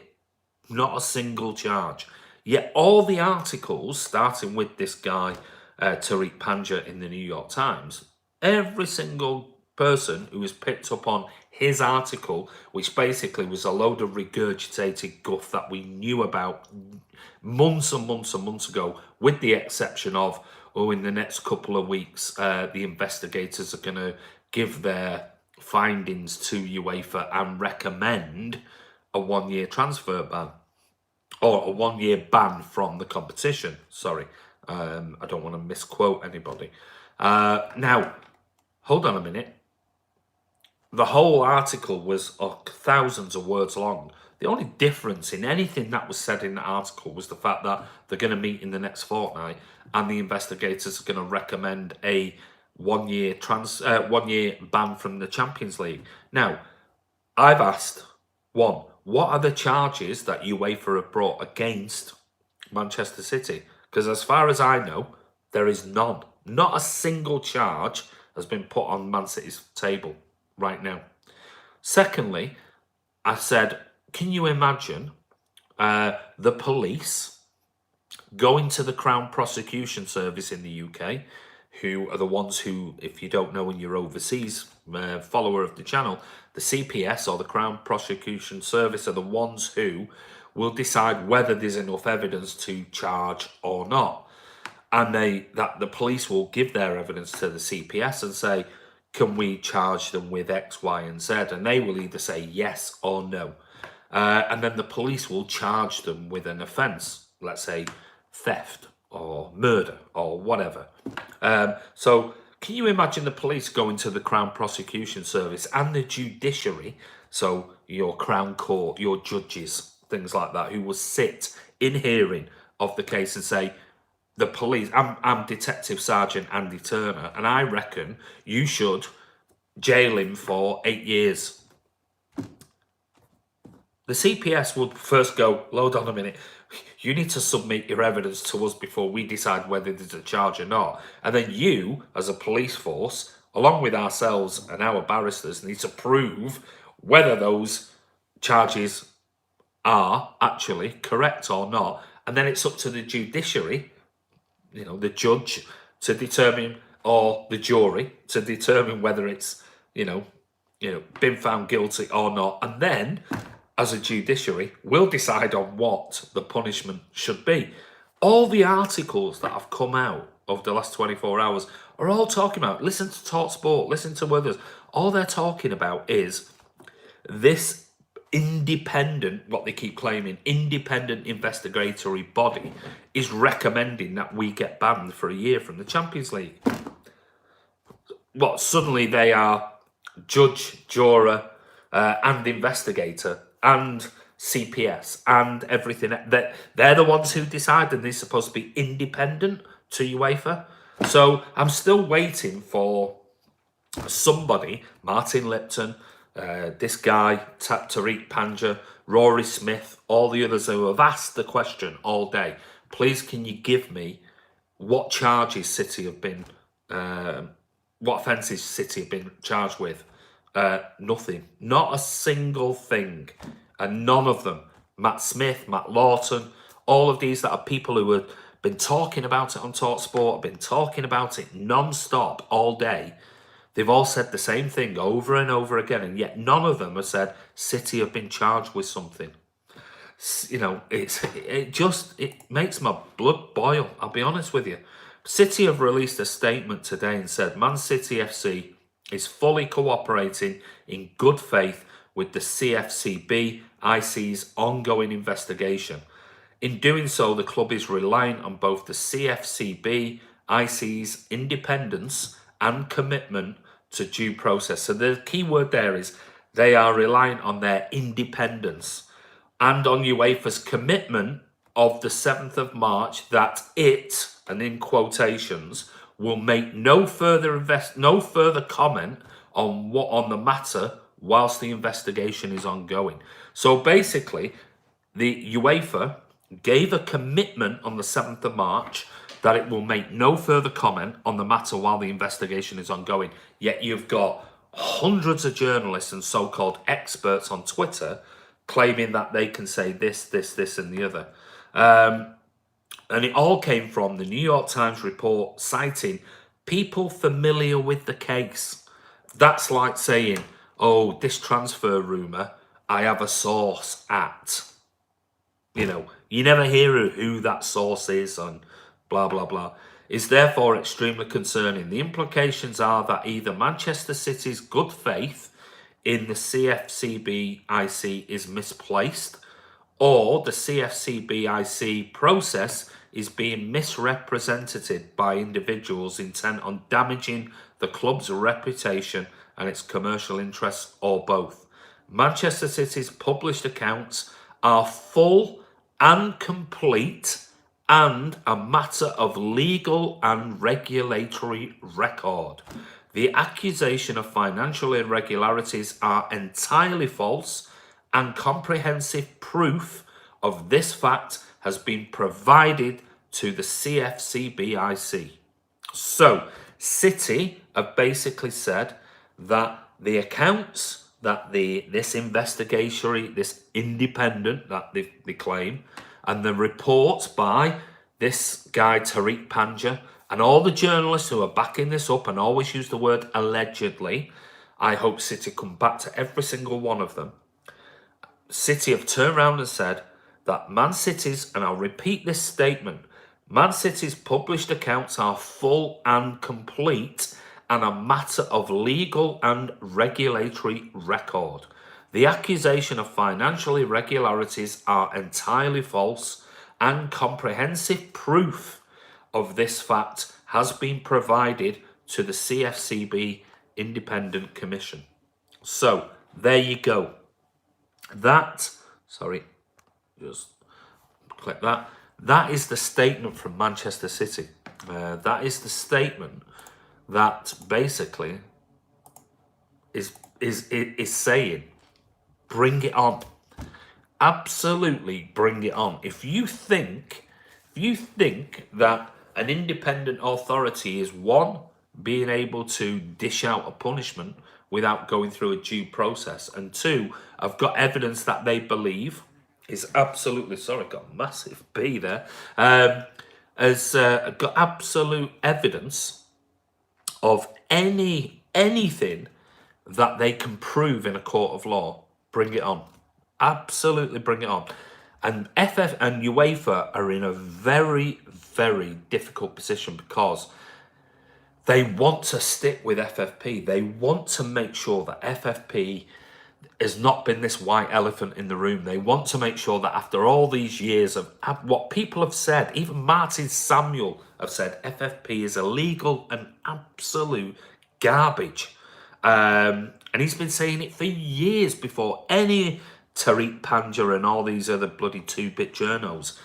Not a single charge. Yet all the articles, starting with this guy, Tariq Panja in the New York Times, every single person who was picked up on his article, which basically was a load of regurgitated guff that we knew about months and months and months ago, with the exception of, in the next couple of weeks, the investigators are going to give their findings to UEFA and recommend a 1-year transfer ban, or a 1-year ban from the competition. Sorry, I don't want to misquote anybody. Now, hold on a minute. The whole article was thousands of words long. The only difference in anything that was said in the article was the fact that they're going to meet in the next fortnight and the investigators are going to recommend a 1-year ban from the Champions League. Now, I've asked, one, what are the charges that UEFA have brought against Manchester City? Because as far as I know, there is none. Not a single charge has been put on Man City's table right now. Secondly, I said, can you imagine the police going to the Crown Prosecution Service in the UK, who are the ones who, if you don't know and you're overseas, follower of the channel, the CPS or the Crown Prosecution Service are the ones who will decide whether there's enough evidence to charge or not. And the police will give their evidence to the CPS and say, can we charge them with X, Y, and Z? And they will either say yes or no. And then the police will charge them with an offence, let's say theft or murder or whatever. So can you imagine the police going to the Crown Prosecution Service and the judiciary, so your Crown Court, your judges, things like that, who will sit in hearing of the case and say, the police, I'm Detective Sergeant Andy Turner, and I reckon you should jail him for 8 years. The CPS would first go, hold on a minute, you need to submit your evidence to us before we decide whether there's a charge or not. And then you, as a police force, along with ourselves and our barristers, need to prove whether those charges are actually correct or not. And then it's up to the judiciary, the judge, to determine, or the jury, to determine whether it's, been found guilty or not. And then, as a judiciary, we'll decide on what the punishment should be. All the articles that have come out over the last 24 hours are all talking about. Listen to TalkSport, listen to others. All they're talking about is this independent, what they keep claiming, independent investigatory body is recommending that we get banned for a year from the Champions League. What, suddenly they are judge, juror, and investigator, and CPS, and everything. They're the ones who decide, and they're supposed to be independent to UEFA. So I'm still waiting for somebody, Martin Lipton, this guy, Tariq Panja, Rory Smith, all the others who have asked the question all day. Please, can you give me what charges City have been, what offences City have been charged with? Nothing. Not a single thing. And none of them. Matt Smith, Matt Lawton, all of these that are people who have been talking about it on TalkSport, have been talking about it non-stop all day. They've all said the same thing over and over again, and yet none of them have said City have been charged with something. You know, it makes my blood boil, I'll be honest with you. City have released a statement today and said Man City FC is fully cooperating in good faith with the CFCB IC's ongoing investigation. In doing so, the club is reliant on both the CFCB IC's independence and commitment to due process. So the key word there is they are reliant on their independence and on UEFA's commitment of the 7th of March that it, and in quotations, will make no further comment on the matter whilst the investigation is ongoing. So basically, the UEFA gave a commitment on the 7th of March that it will make no further comment on the matter while the investigation is ongoing. Yet you've got hundreds of journalists and so-called experts on Twitter claiming that they can say this, and the other. And it all came from the New York Times report citing people familiar with the case. That's like saying, oh, this transfer rumour, I have a source at. You know, you never hear who that source is and blah, blah, blah. Is therefore extremely concerning. The implications are that either Manchester City's good faith in the CFCB-IC is misplaced, or the CFCB-IC process is being misrepresented by individuals intent on damaging the club's reputation and its commercial interests, or both. Manchester City's published accounts are full and complete and a matter of legal and regulatory record. The accusation of financial irregularities are entirely false, and comprehensive proof of this fact has been provided to the CFCBIC. So, City have basically said that the accounts that this investigatory, this independent that they claim, and the reports by this guy Tariq Panja and all the journalists who are backing this up and always use the word allegedly, I hope City come back to every single one of them. City have turned around and said that Man City's, and I'll repeat this statement, Man City's published accounts are full and complete and a matter of legal and regulatory record. The accusation of financial irregularities are entirely false, and comprehensive proof of this fact has been provided to the CFCB Independent Commission. So, there you go. Just click that. That is the statement from Manchester City. That is the statement that basically is saying, bring it on. Absolutely bring it on. If you think that an independent authority is, one, being able to dish out a punishment without going through a due process, and two, I've got evidence that they believe is absolutely, sorry, got a massive B there, has got absolute evidence of anything that they can prove in a court of law, bring it on. Absolutely bring it on. And FF and UEFA are in a very, very difficult position because they want to stick with FFP. They want to make sure that FFP has not been this white elephant in the room. They want to make sure that after all these years of what people have said, even Martin Samuel have said, FFP is illegal and absolute garbage. And he's been saying it for years before any Tariq Panja and all these other bloody two-bit journos.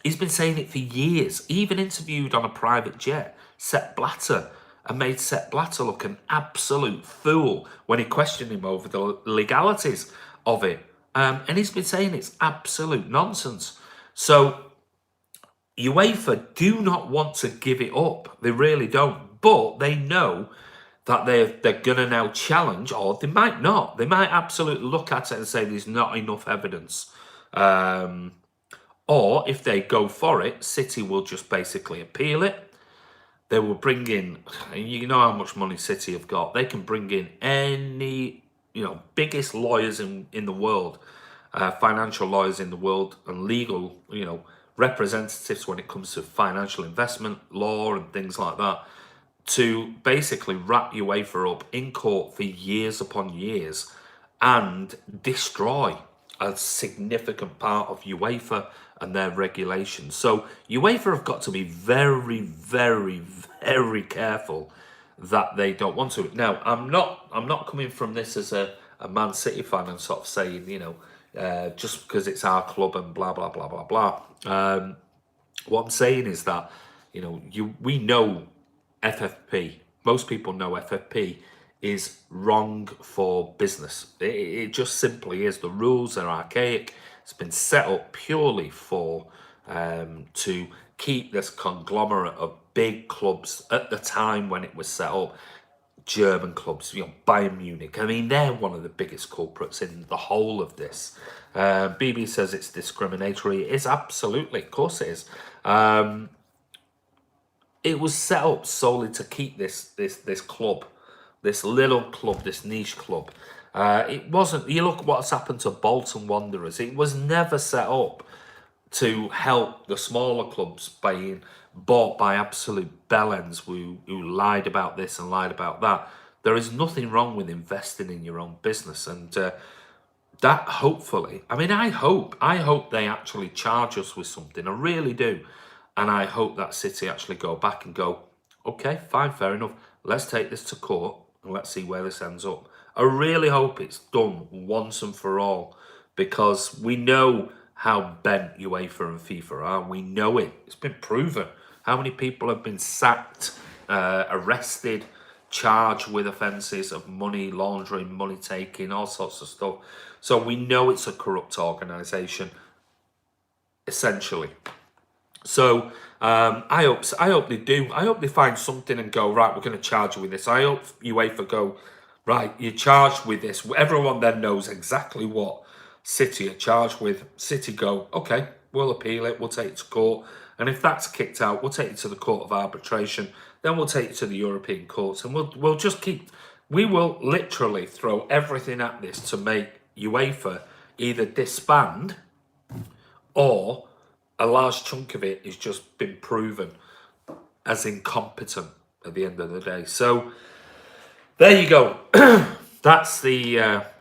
He's been saying it for years. He even interviewed on a private jet Sepp Blatter and made Sepp Blatter look an absolute fool when he questioned him over the legalities of it. And he's been saying it's absolute nonsense. So UEFA do not want to give it up. They really don't. But they know that they're going to now challenge, or they might not. They might absolutely look at it and say there's not enough evidence. Or if they go for it, City will just basically appeal it. They will bring in, you know how much money City have got. They can bring in any, biggest lawyers in the world, financial lawyers in the world, and legal, representatives when it comes to financial investment law and things like that, to basically wrap UEFA up in court for years upon years and destroy a significant part of UEFA and their regulations. So UEFA have got to be very, very, very careful that they don't want to. Now, I'm not coming from this as a Man City fan and sort of saying, just because it's our club and blah, blah, blah, blah, blah. What I'm saying is that, we know FFP, most people know FFP is wrong for business. It just simply is. The rules are archaic. It's been set up purely for to keep this conglomerate of big clubs at the time when it was set up. German clubs, Bayern Munich. I mean, they're one of the biggest culprits in the whole of this. BB says it's discriminatory. It is absolutely, of course it is. It was set up solely to keep this club, this little club, this niche club. It wasn't. You look what's happened to Bolton Wanderers. It was never set up to help the smaller clubs being bought by absolute bellends who lied about this and lied about that. There is nothing wrong with investing in your own business, and that hopefully, I hope they actually charge us with something. I really do. And I hope that City actually go back and go, okay, fine, fair enough. Let's take this to court and let's see where this ends up. I really hope it's done once and for all, because we know how bent UEFA and FIFA are. We know it. It's been proven. How many people have been sacked, arrested, charged with offences of money laundering, money taking, all sorts of stuff. So we know it's a corrupt organisation, essentially. So I hope they do. I hope they find something and go, right, we're going to charge you with this. I hope UEFA go, right, you're charged with this. Everyone then knows exactly what City are charged with. City go, okay, we'll appeal it. We'll take it to court. And if that's kicked out, we'll take it to the Court of Arbitration. Then we'll take it to the European courts. And we'll just keep, we will literally throw everything at this to make UEFA either disband, or a large chunk of it has just been proven as incompetent at the end of the day. So there you go. That's the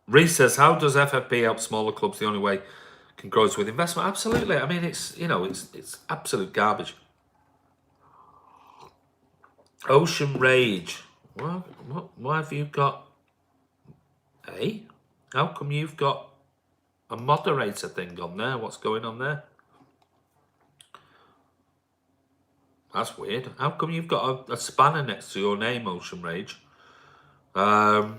Reese says, how does FFP help smaller clubs? The only way can grow is with investment. Absolutely. I mean, it's it's absolute garbage. Ocean Rage. Why have you got? Hey, how come you've got a moderator thing on there? What's going on there? That's weird. How come you've got a spanner next to your name, Ocean Rage? That's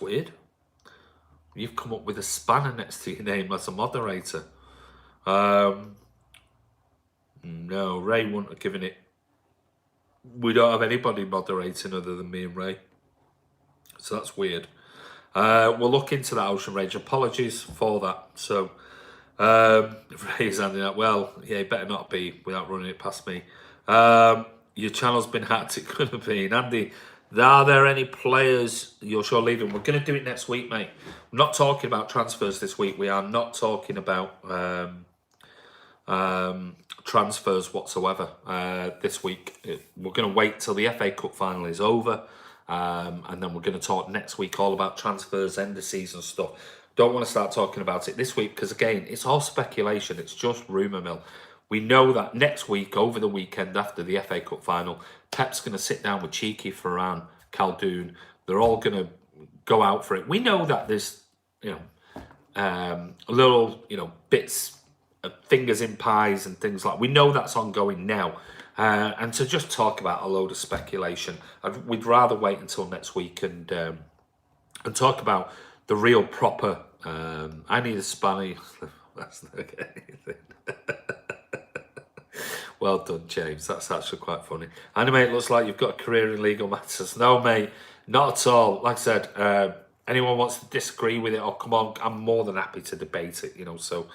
weird. You've come up with a spanner next to your name as a moderator. No, Ray wouldn't have given it. We don't have anybody moderating other than me and Ray. So that's weird. We'll look into that, Ocean Rage. Apologies for that. So Ray's handing out, well, yeah, better not be without running it past me. Your channel's been hacked. It could have been. Andy, are there any players you're sure leaving? We're going to do it next week, mate. I'm not talking about transfers this week. We are not talking about transfers whatsoever this week. We're going to wait till the FA Cup final is over, and then we're going to talk next week all about transfers, end of season stuff. Don't want to start talking about it this week because, again, it's all speculation. It's just rumour mill. We know that next week, over the weekend after the FA Cup final, Pep's going to sit down with Cheeky, Ferran, Khaldoon. They're all going to go out for it. We know that there's, little, bits of fingers in pies and things like. We know that's ongoing now. And to just talk about a load of speculation, we'd rather wait until next week and talk about the real proper. I need a spanny. That's not anything. Well done, James. That's actually quite funny. Anyway, it looks like you've got a career in legal matters. No, mate, not at all. Like I said, anyone wants to disagree with it or come on, I'm more than happy to debate it, So,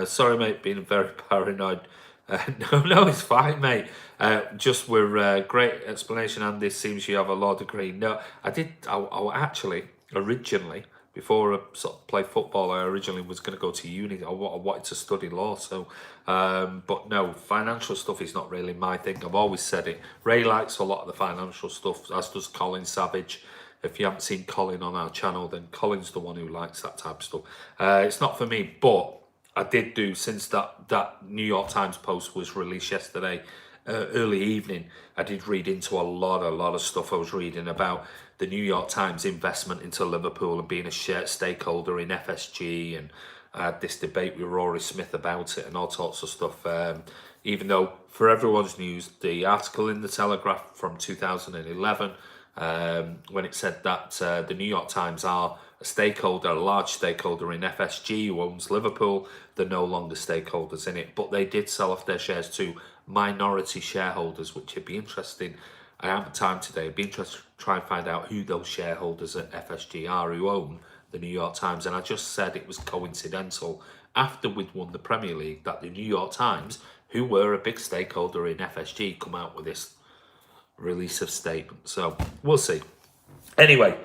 sorry, mate, being very paranoid. No, it's fine, mate. Just we're great explanation, Andy. Seems you have a law degree. No, I did. I actually originally, before I sort of played football, I originally was going to go to uni. I wanted to study law. So, but no, financial stuff is not really my thing. I've always said it. Ray likes a lot of the financial stuff, as does Colin Savage. If you haven't seen Colin on our channel, then Colin's the one who likes that type of stuff. It's not for me, but I did do, since that New York Times post was released yesterday, early evening, I did read into a lot of stuff. I was reading about the New York Times investment into Liverpool and being a shared stakeholder in FSG, and I had this debate with Rory Smith about it and all sorts of stuff. Even though, for everyone's news, the article in the Telegraph from 2011, when it said that the New York Times are a stakeholder, a large stakeholder in FSG, who owns Liverpool, they're no longer stakeholders in it, but they did sell off their shares to minority shareholders, which would be interesting. I haven't time today. It'd be interesting to try and find out who those shareholders at FSG are who own the New York Times. And I just said it was coincidental, after we'd won the Premier League, that the New York Times, who were a big stakeholder in FSG, come out with this release of statement. So we'll see. Anyway,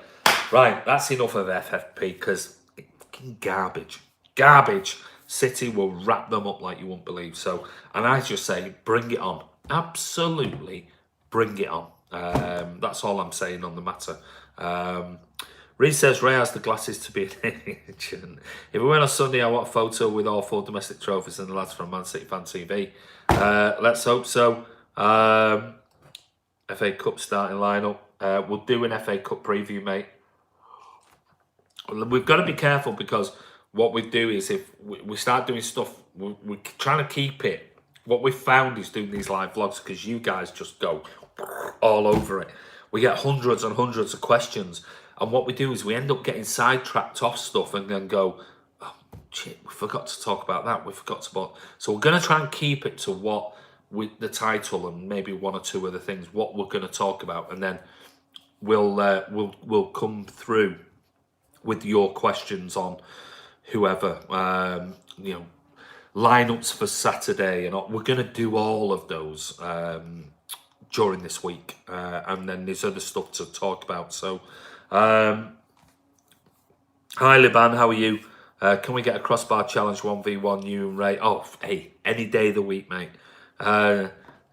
right, that's enough of FFP, because it's fucking garbage. City will wrap them up like you won't believe. So, and I just say, bring it on. Absolutely bring it on. That's all I'm saying on the matter. Reece says Ray has the glasses to be an agent. If we went on Sunday, I want a photo with all 4 domestic trophies and the lads from Man City Fan TV. Let's hope so. FA Cup starting lineup. We'll do an FA Cup preview, mate. We've got to be careful, because what we do is, if we start doing stuff, we're trying to keep it. What we've found is doing these live vlogs, because you guys just go all over it. We get hundreds and hundreds of questions, and what we do is we end up getting sidetracked off stuff and then go, oh shit, we forgot to talk about that. We forgot to. So we're going to try and keep it to what, with the title and maybe 1 or 2 other things, what we're going to talk about, and then we'll come through with your questions on whoever, lineups for Saturday, and we're going to do all of those during this week, and then there's other stuff to talk about. So, hi Liban, how are you? Can we get a crossbar challenge 1v1, you and Ray? Oh, hey, any day of the week, mate.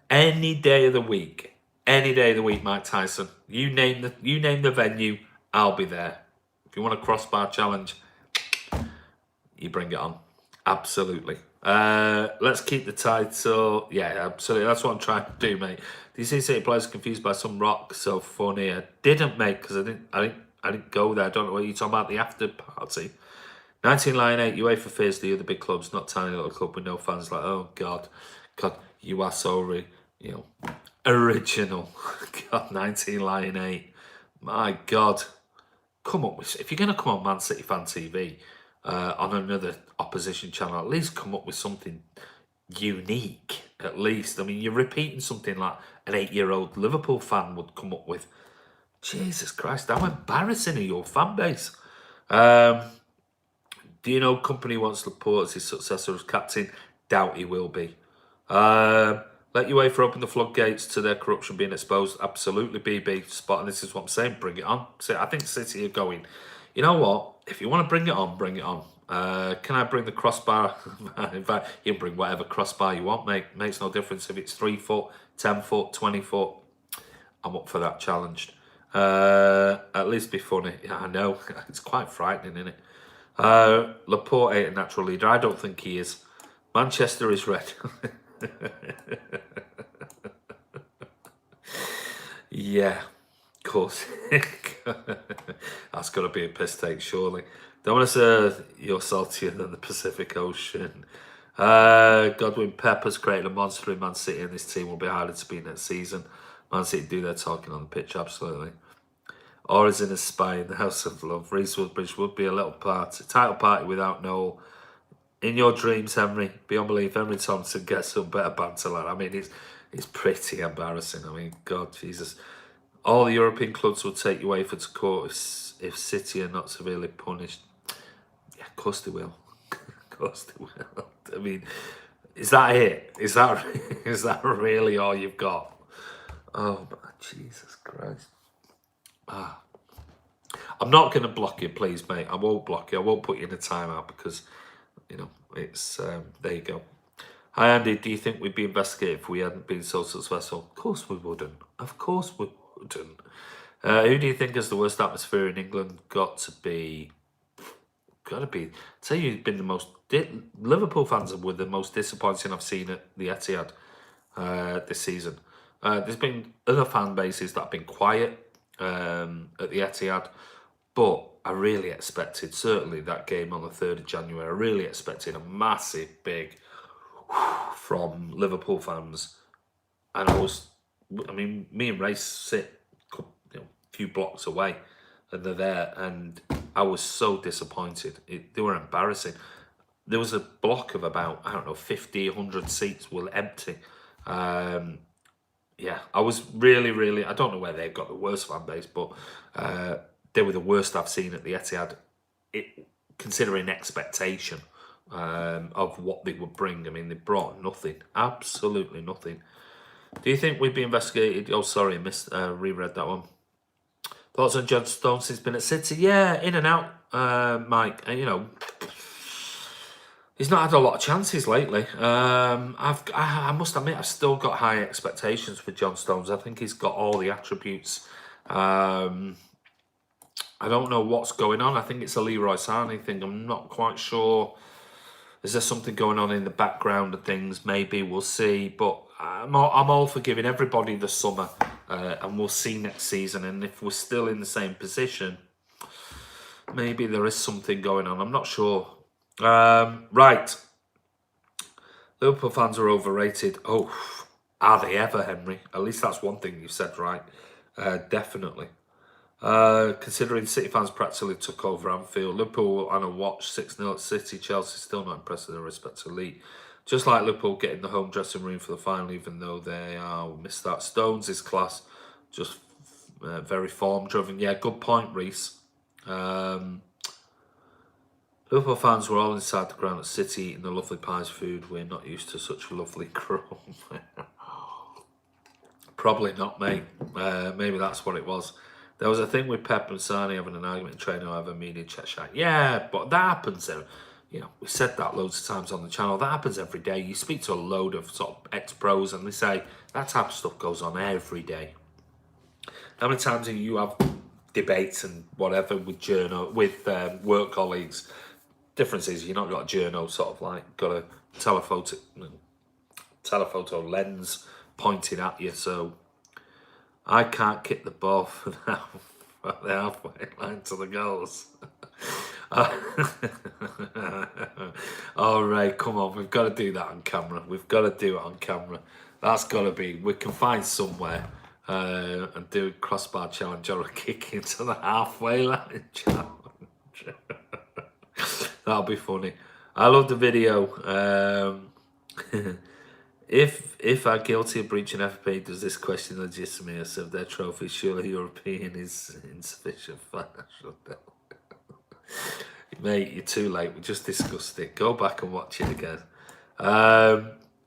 Any day of the week, Mike Tyson. You name the venue, I'll be there. If you want a crossbar challenge, you bring it on. Absolutely. Let's keep the title. Yeah, absolutely. That's what I'm trying to do, mate. Do you see City players confused by some rock? So funny. I didn't, mate, because I didn't go there. I don't know what you're talking about. The after party. 19 Line 8, UEFA fears the other big clubs, not tiny little club with no fans. Like, oh God, you are so original. God, 19 Line 8. My God. Come up with, if you're going to come on Man City Fan TV on another opposition channel, at least come up with something unique, at least. I mean, you're repeating something like an 8-year-old Liverpool fan would come up with. Jesus Christ, how embarrassing are your fan base? Do you know Company wants to put as his successor as captain? Doubt he will be. Let UEFA open the floodgates to their corruption being exposed. Absolutely, BB. Spot, and this is what I'm saying. Bring it on. So I think City are going, you know what? If you want to bring it on, bring it on. Can I bring the crossbar? In fact, you can bring whatever crossbar you want, mate. Makes no difference if it's 3 foot, 10 foot, 20 foot. I'm up for that challenge. At least be funny. Yeah, I know. It's quite frightening, isn't it? Laporte ain't a natural leader. I don't think he is. Manchester is red. Yeah, of course. That's got to be a piss take, surely. Don't want to say you're saltier than the Pacific Ocean. Godwin Pepper's created a monster in Man City, and this team will be harder to beat next season. Man City do their talking on the pitch, absolutely. Or is in a spy in the House of Love. Reece Woodbridge would be a little party, title party without Noel. In your dreams, Henry, beyond belief, Henry Thompson gets some better banter. I mean, it's pretty embarrassing. I mean, God, Jesus. All the European clubs will take UEFA to court if City are not severely punished. Yeah, of course they will. Of course they will. I mean, is that it? Is that really all you've got? Oh, my Jesus Christ. I'm not going to block you, please, mate. I won't block you. I won't put you in a timeout because, you know, it's, there you go. Hi, Andy. Do you think we'd be investigated if we hadn't been so successful? Of course we wouldn't. Of course we wouldn't. Who do you think is the worst atmosphere in England? Got to be. Tell you, you've been the most. Liverpool fans were the most disappointing I've seen at the Etihad this season. There's been other fan bases that have been quiet at the Etihad, but I really expected, certainly that game on the 3rd of January, I really expected a massive, big from Liverpool fans. And I mean, me and Ray sit a few blocks away, and they're there, and I was so disappointed. They were embarrassing. There was a block of about, I don't know, 50, 100 seats were empty. Yeah, I was really, I don't know where they've got the worst fan base, but they were the worst I've seen at the Etihad, considering expectation of what they would bring. I mean, they brought nothing, absolutely nothing. Do you think we'd be investigated? Oh, sorry, I reread that one. Thoughts on John Stones? He's been at City. Yeah, in and out, Mike. You know, he's not had a lot of chances lately. I must admit, I've still got high expectations for John Stones. I think he's got all the attributes. I don't know what's going on. I think it's a Leroy Sané thing. I'm not quite sure. Is there something going on in the background of things? Maybe we'll see. But I'm all for giving everybody the summer, and we'll see next season. And if we're still in the same position, maybe there is something going on. I'm not sure. Right. Liverpool fans are overrated. Oh, are they ever, Henry? At least that's one thing you said right. Definitely. Considering City fans practically took over Anfield, Liverpool on a watch 6-0 at City, Chelsea still not impressed in their respective league. Just like Liverpool getting the home dressing room for the final, even though they missed that. Stones is class, just very form driven. Yeah, good point, Reese. Liverpool fans were all inside the ground at City eating the lovely pies food. We're not used to such lovely crumb. Probably not, mate. Maybe that's what it was. There was a thing with Pep and Sané having an argument in training over media chat. Yeah, but that happens. You know, we said that loads of times on the channel. That happens every day. You speak to a load of sort of ex-pros and they say that type of stuff goes on every day. How many times do you have debates and whatever with work colleagues? Difference is you've not got a journo sort of like got a telephoto lens pointing at you, so I can't kick the ball from the halfway line to the goals. All right, come on, we've got to do that on camera. We've got to do it on camera. That's got to be, we can find somewhere and do a crossbar challenge or a kick into the halfway line challenge. That'll be funny. I love the video. If I'm guilty of breaching FP, does this question the legitimacy of their trophy? Surely European is insufficient financial debt. Mate, you're too late. We just discussed it. Go back and watch it again.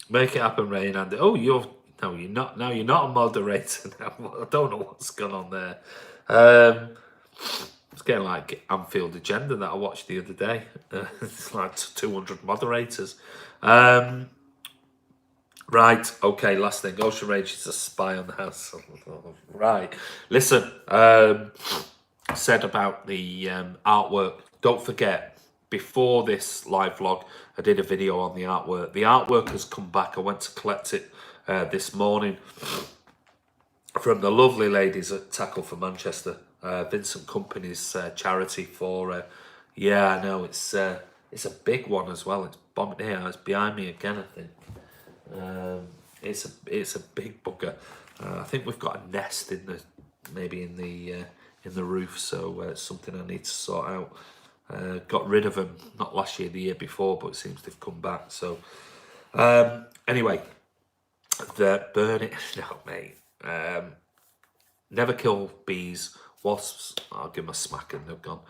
Make it happen, Ray and Andy. Oh, you're not. You're not a moderator now. I don't know what's gone on there. It's getting like Anfield Agenda that I watched the other day. It's like 200 moderators. Right, okay, last thing. Ocean Rage is a spy on the house. Right, listen, said about the artwork. Don't forget, before this live vlog, I did a video on the artwork. The artwork has come back. I went to collect it this morning from the lovely ladies at Tackle for Manchester, Vincent Company's charity for. Yeah, I know it's a big one as well. It's bombed here. It's behind me again, I think. It's a big bugger. I think we've got a nest in the in the roof, so it's something I need to sort out. Got rid of them not last year, the year before, but it seems they've come back. So anyway, the burn it. No, mate. Never kill bees, wasps. I'll give them a smack and they've gone.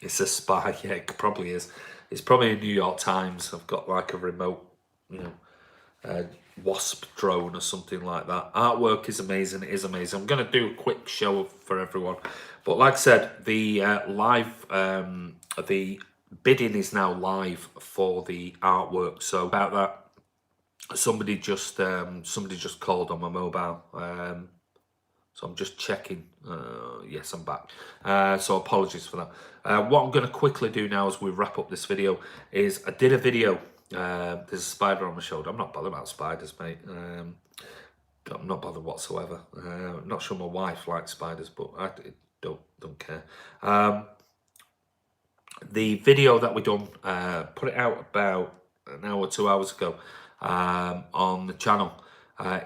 It's a spy. Yeah, it probably is. It's probably a New York Times. I've got like a remote, wasp drone or something like that. Artwork is amazing. It is amazing. I'm going to do a quick show for everyone, but like I said, the the bidding is now live for the artwork. So about that, somebody just called on my mobile. So I'm just checking. Yes, I'm back. So apologies for that. What I'm going to quickly do now as we wrap up this video is I did a video. There's a spider on my shoulder. I'm not bothered about spiders, mate. I'm not bothered whatsoever. I'm not sure my wife likes spiders, but I don't care. The video that we done, put it out about an hour, 2 hours ago on the channel.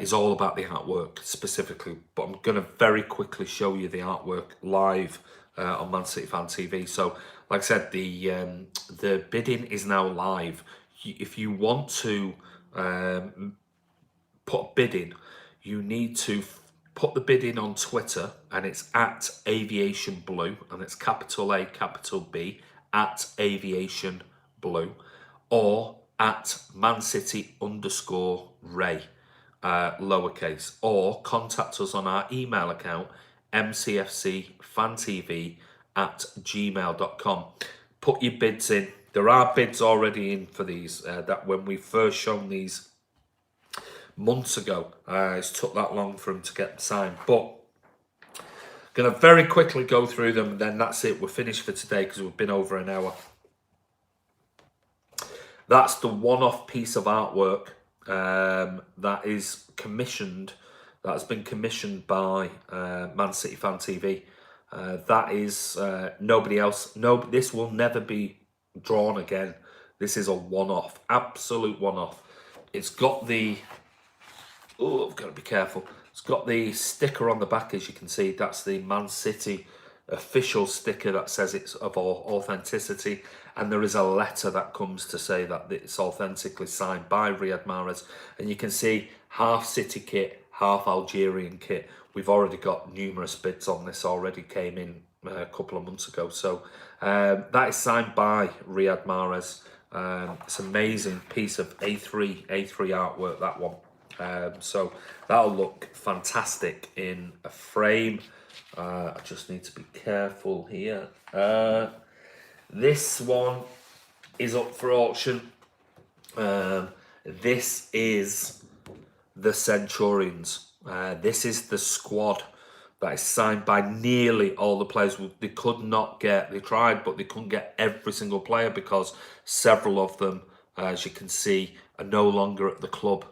Is all about the artwork specifically, but I'm going to very quickly show you the artwork live on Man City Fan TV. So, like I said, the bidding is now live. If you want to put a bid in, you need to put the bid in on Twitter, and it's at Aviation Blue, and it's capital A, capital B, at Aviation Blue, or at Man City _Ray. Lowercase, or contact us on our email account mcfcfantv@gmail.com. Put your bids in. There are bids already in for these that when we first shown these months ago, it's took that long for them to get signed, but gonna very quickly go through them and then that's it. We're finished for today because we've been over an hour. That's the one-off piece of artwork that is commissioned, that has been commissioned by Man City Fan TV. That is nobody else. No, this will never be drawn again. This is a one-off, absolute one-off. It's got the, oh, I've got to be careful. It's got the sticker on the back, as you can see. That's the Man City official sticker that says it's of authenticity, and there is a letter that comes to say that it's authentically signed by Riyad Mahrez. And you can see half City kit, half Algerian kit. We've already got numerous bids on this, already came in a couple of months ago. So that is signed by Riyad Mahrez. It's an amazing piece of A3 artwork, that one. So that'll look fantastic in a frame. I just need to be careful here. This one is up for auction. This is the Centurions. This is the squad that is signed by nearly all the players. They could not get, they tried, but they couldn't get every single player because several of them, as you can see, are no longer at the club.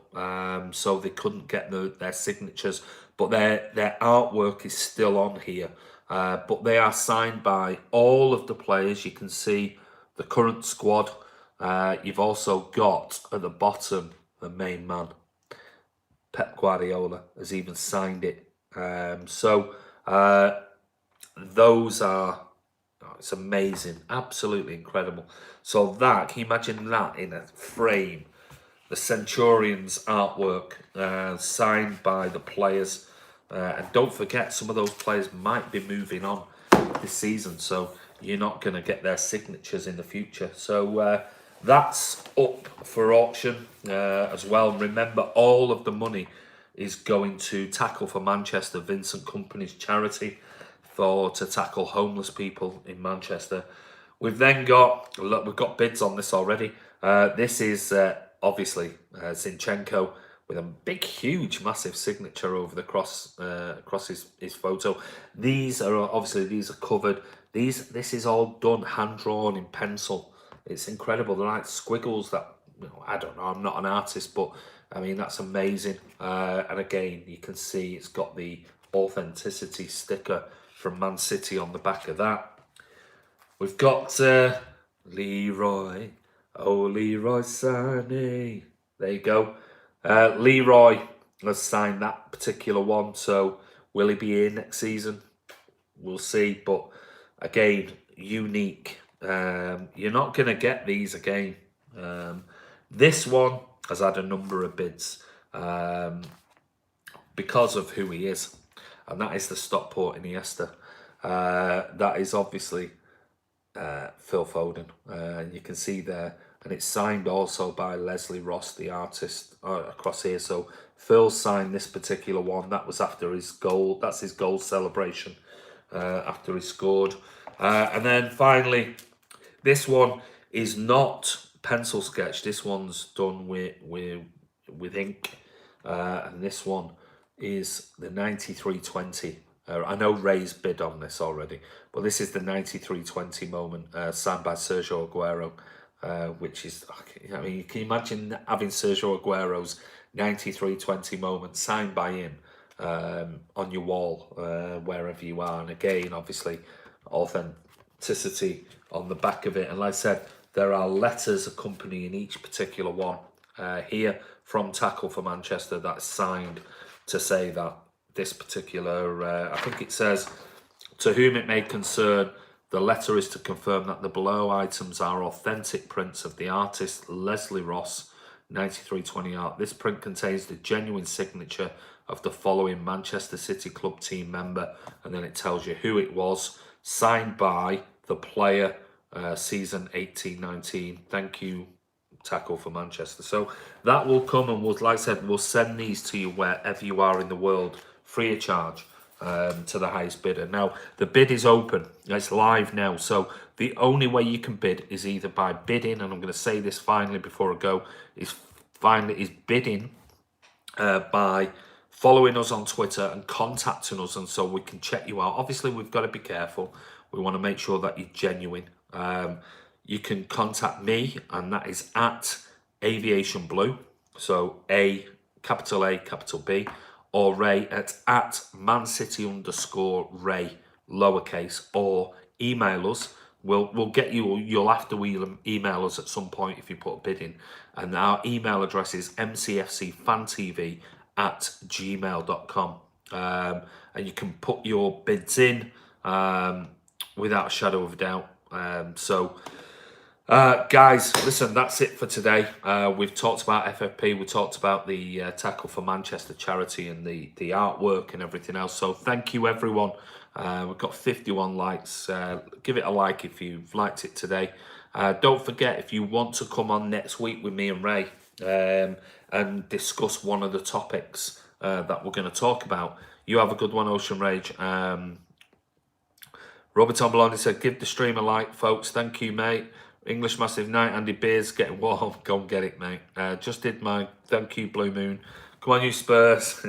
So they couldn't get their signatures, but their artwork is still on here. But they are signed by all of the players. You can see the current squad. You've also got at the bottom the main man, Pep Guardiola, has even signed it. Those are, oh, it's amazing, absolutely incredible. So that, can you imagine that in a frame? The Centurions artwork signed by the players. And don't forget, some of those players might be moving on this season, so you're not going to get their signatures in the future. So that's up for auction as well. Remember, all of the money is going to Tackle for Manchester, Vincent Company's charity. to tackle homeless people in Manchester. We've then got, look, we've got bids on this already. This is obviously Zinchenko with a big, huge, massive signature over the cross across his photo. These are covered. This is all done hand drawn in pencil. It's incredible. They're like squiggles that, I don't know. I'm not an artist, but I mean that's amazing. And again, you can see it's got the authenticity sticker from Man City on the back of that. We've got Leroy. Oh, Leroy Sané. There you go. Leroy has signed that particular one. So will he be here next season? We'll see. But again, unique. You're not going to get these again. This one has had a number of bids because of who he is. And that is the Stockport Iniesta. That is obviously Phil Foden, and you can see there, and it's signed also by Leslie Ross, the artist, across here. So Phil signed this particular one. That was after his goal. That's his goal celebration after he scored. And then finally, this one is not pencil sketch. This one's done with ink, and this one is the 9320. I know Ray's bid on this already, but this is the 9320 moment signed by Sergio Aguero, which is, I mean, can you imagine having Sergio Aguero's 9320 moment signed by him on your wall, wherever you are? And again, obviously, authenticity on the back of it. And like I said, there are letters accompanying each particular one here from Tackle for Manchester that's signed to say that this particular, I think it says, to whom it may concern, the letter is to confirm that the below items are authentic prints of the artist Leslie Ross, 9320 art. This print contains the genuine signature of the following Manchester City Club team member, and then it tells you who it was, signed by the player, season 18-19. Thank you, Tackle for Manchester. So that will come, and we'll, like I said, we'll send these to you wherever you are in the world, free of charge, to the highest bidder. Now, the bid is open. It's live now. So the only way you can bid is either by bidding, and I'm going to say this finally before I go, is bidding by following us on Twitter and contacting us, and so we can check you out. Obviously, we've got to be careful. We want to make sure that you're genuine. You can contact me, and that is at Aviation Blue. So capital A, capital B, or Ray at mancity_Ray, lowercase, or email us. We'll get you, you'll have to email us at some point if you put a bid in. And our email address is mcfcfantv@gmail.com. And you can put your bids in without a shadow of a doubt. Guys, listen, that's it for today. We've talked about FFP, we talked about the Tackle for Manchester charity and the artwork and everything else. So thank you, everyone. We've got 51 likes. Give it a like if you've liked it today. Don't forget, if you want to come on next week with me and Ray and discuss one of the topics that we're going to talk about, you have a good one, Ocean Rage. Robert Tomboloni said, give the stream a like, folks. Thank you, mate. English Massive Night, Andy Beers getting warm. Go and get it, mate. Just did mine. Thank you, Blue Moon. Come on, you Spurs.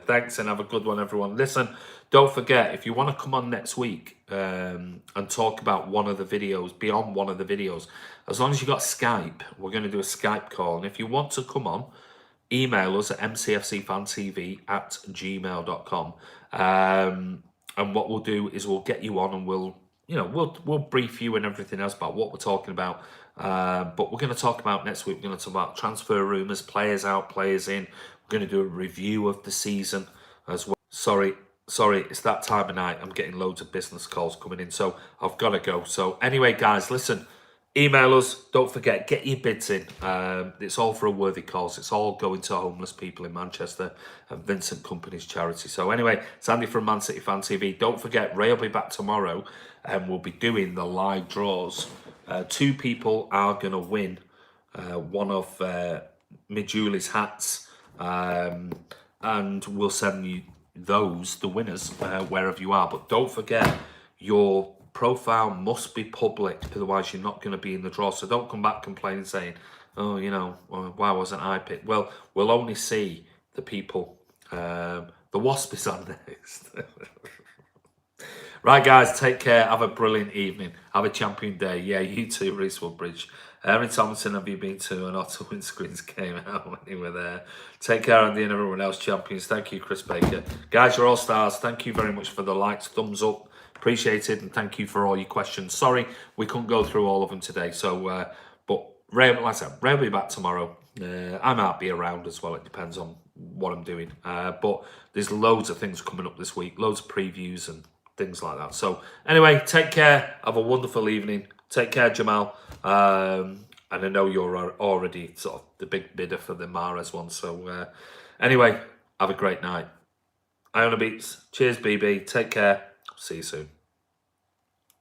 Thanks, and have a good one, everyone. Listen, don't forget, if you want to come on next week and talk about one of the videos, beyond one of the videos, as long as you got Skype, we're going to do a Skype call. And if you want to come on, email us at mcfcfantv@gmail.com. And what we'll do is we'll get you on, and we'll brief you and everything else about what we're talking about. But we're going to talk about next week, we're going to talk about transfer rumours, players out, players in. We're going to do a review of the season as well. Sorry, it's that time of night. I'm getting loads of business calls coming in, so I've got to go. So anyway, guys, listen, email us. Don't forget, get your bids in. It's all for a worthy cause. It's all going to homeless people in Manchester and Vincent Company's charity. So anyway, it's Andy from Man City Fan TV. Don't forget, Ray will be back tomorrow, and we'll be doing the live draws. 2 people are going to win one of Mijouli's hats, and we'll send you those the winners wherever you are. But don't forget, your profile must be public, otherwise you're not going to be in the draw. So don't come back complaining saying, oh, you know, why wasn't I picked? Well, we'll only see the people. The Wasp is on next. Right, guys, take care. Have a brilliant evening. Have a champion day. Yeah, you too, Reese Woodbridge. Erin Thompson, have you been to an Otter Windscreens came out when you were there? Take care, Andy, and everyone else, champions. Thank you, Chris Baker. Guys, you're all stars. Thank you very much for the likes, thumbs up. Appreciate it, and thank you for all your questions. Sorry, we couldn't go through all of them today. So, but Ray, like I said, Ray will be back tomorrow. I might be around as well. It depends on what I'm doing. But there's loads of things coming up this week. Loads of previews and things like that. So anyway, take care. Have a wonderful evening. Take care, Jamal. And I know you're already sort of the big bidder for the Mahrez one. So anyway, have a great night. Iona Beats. Cheers, BB. Take care. See you soon.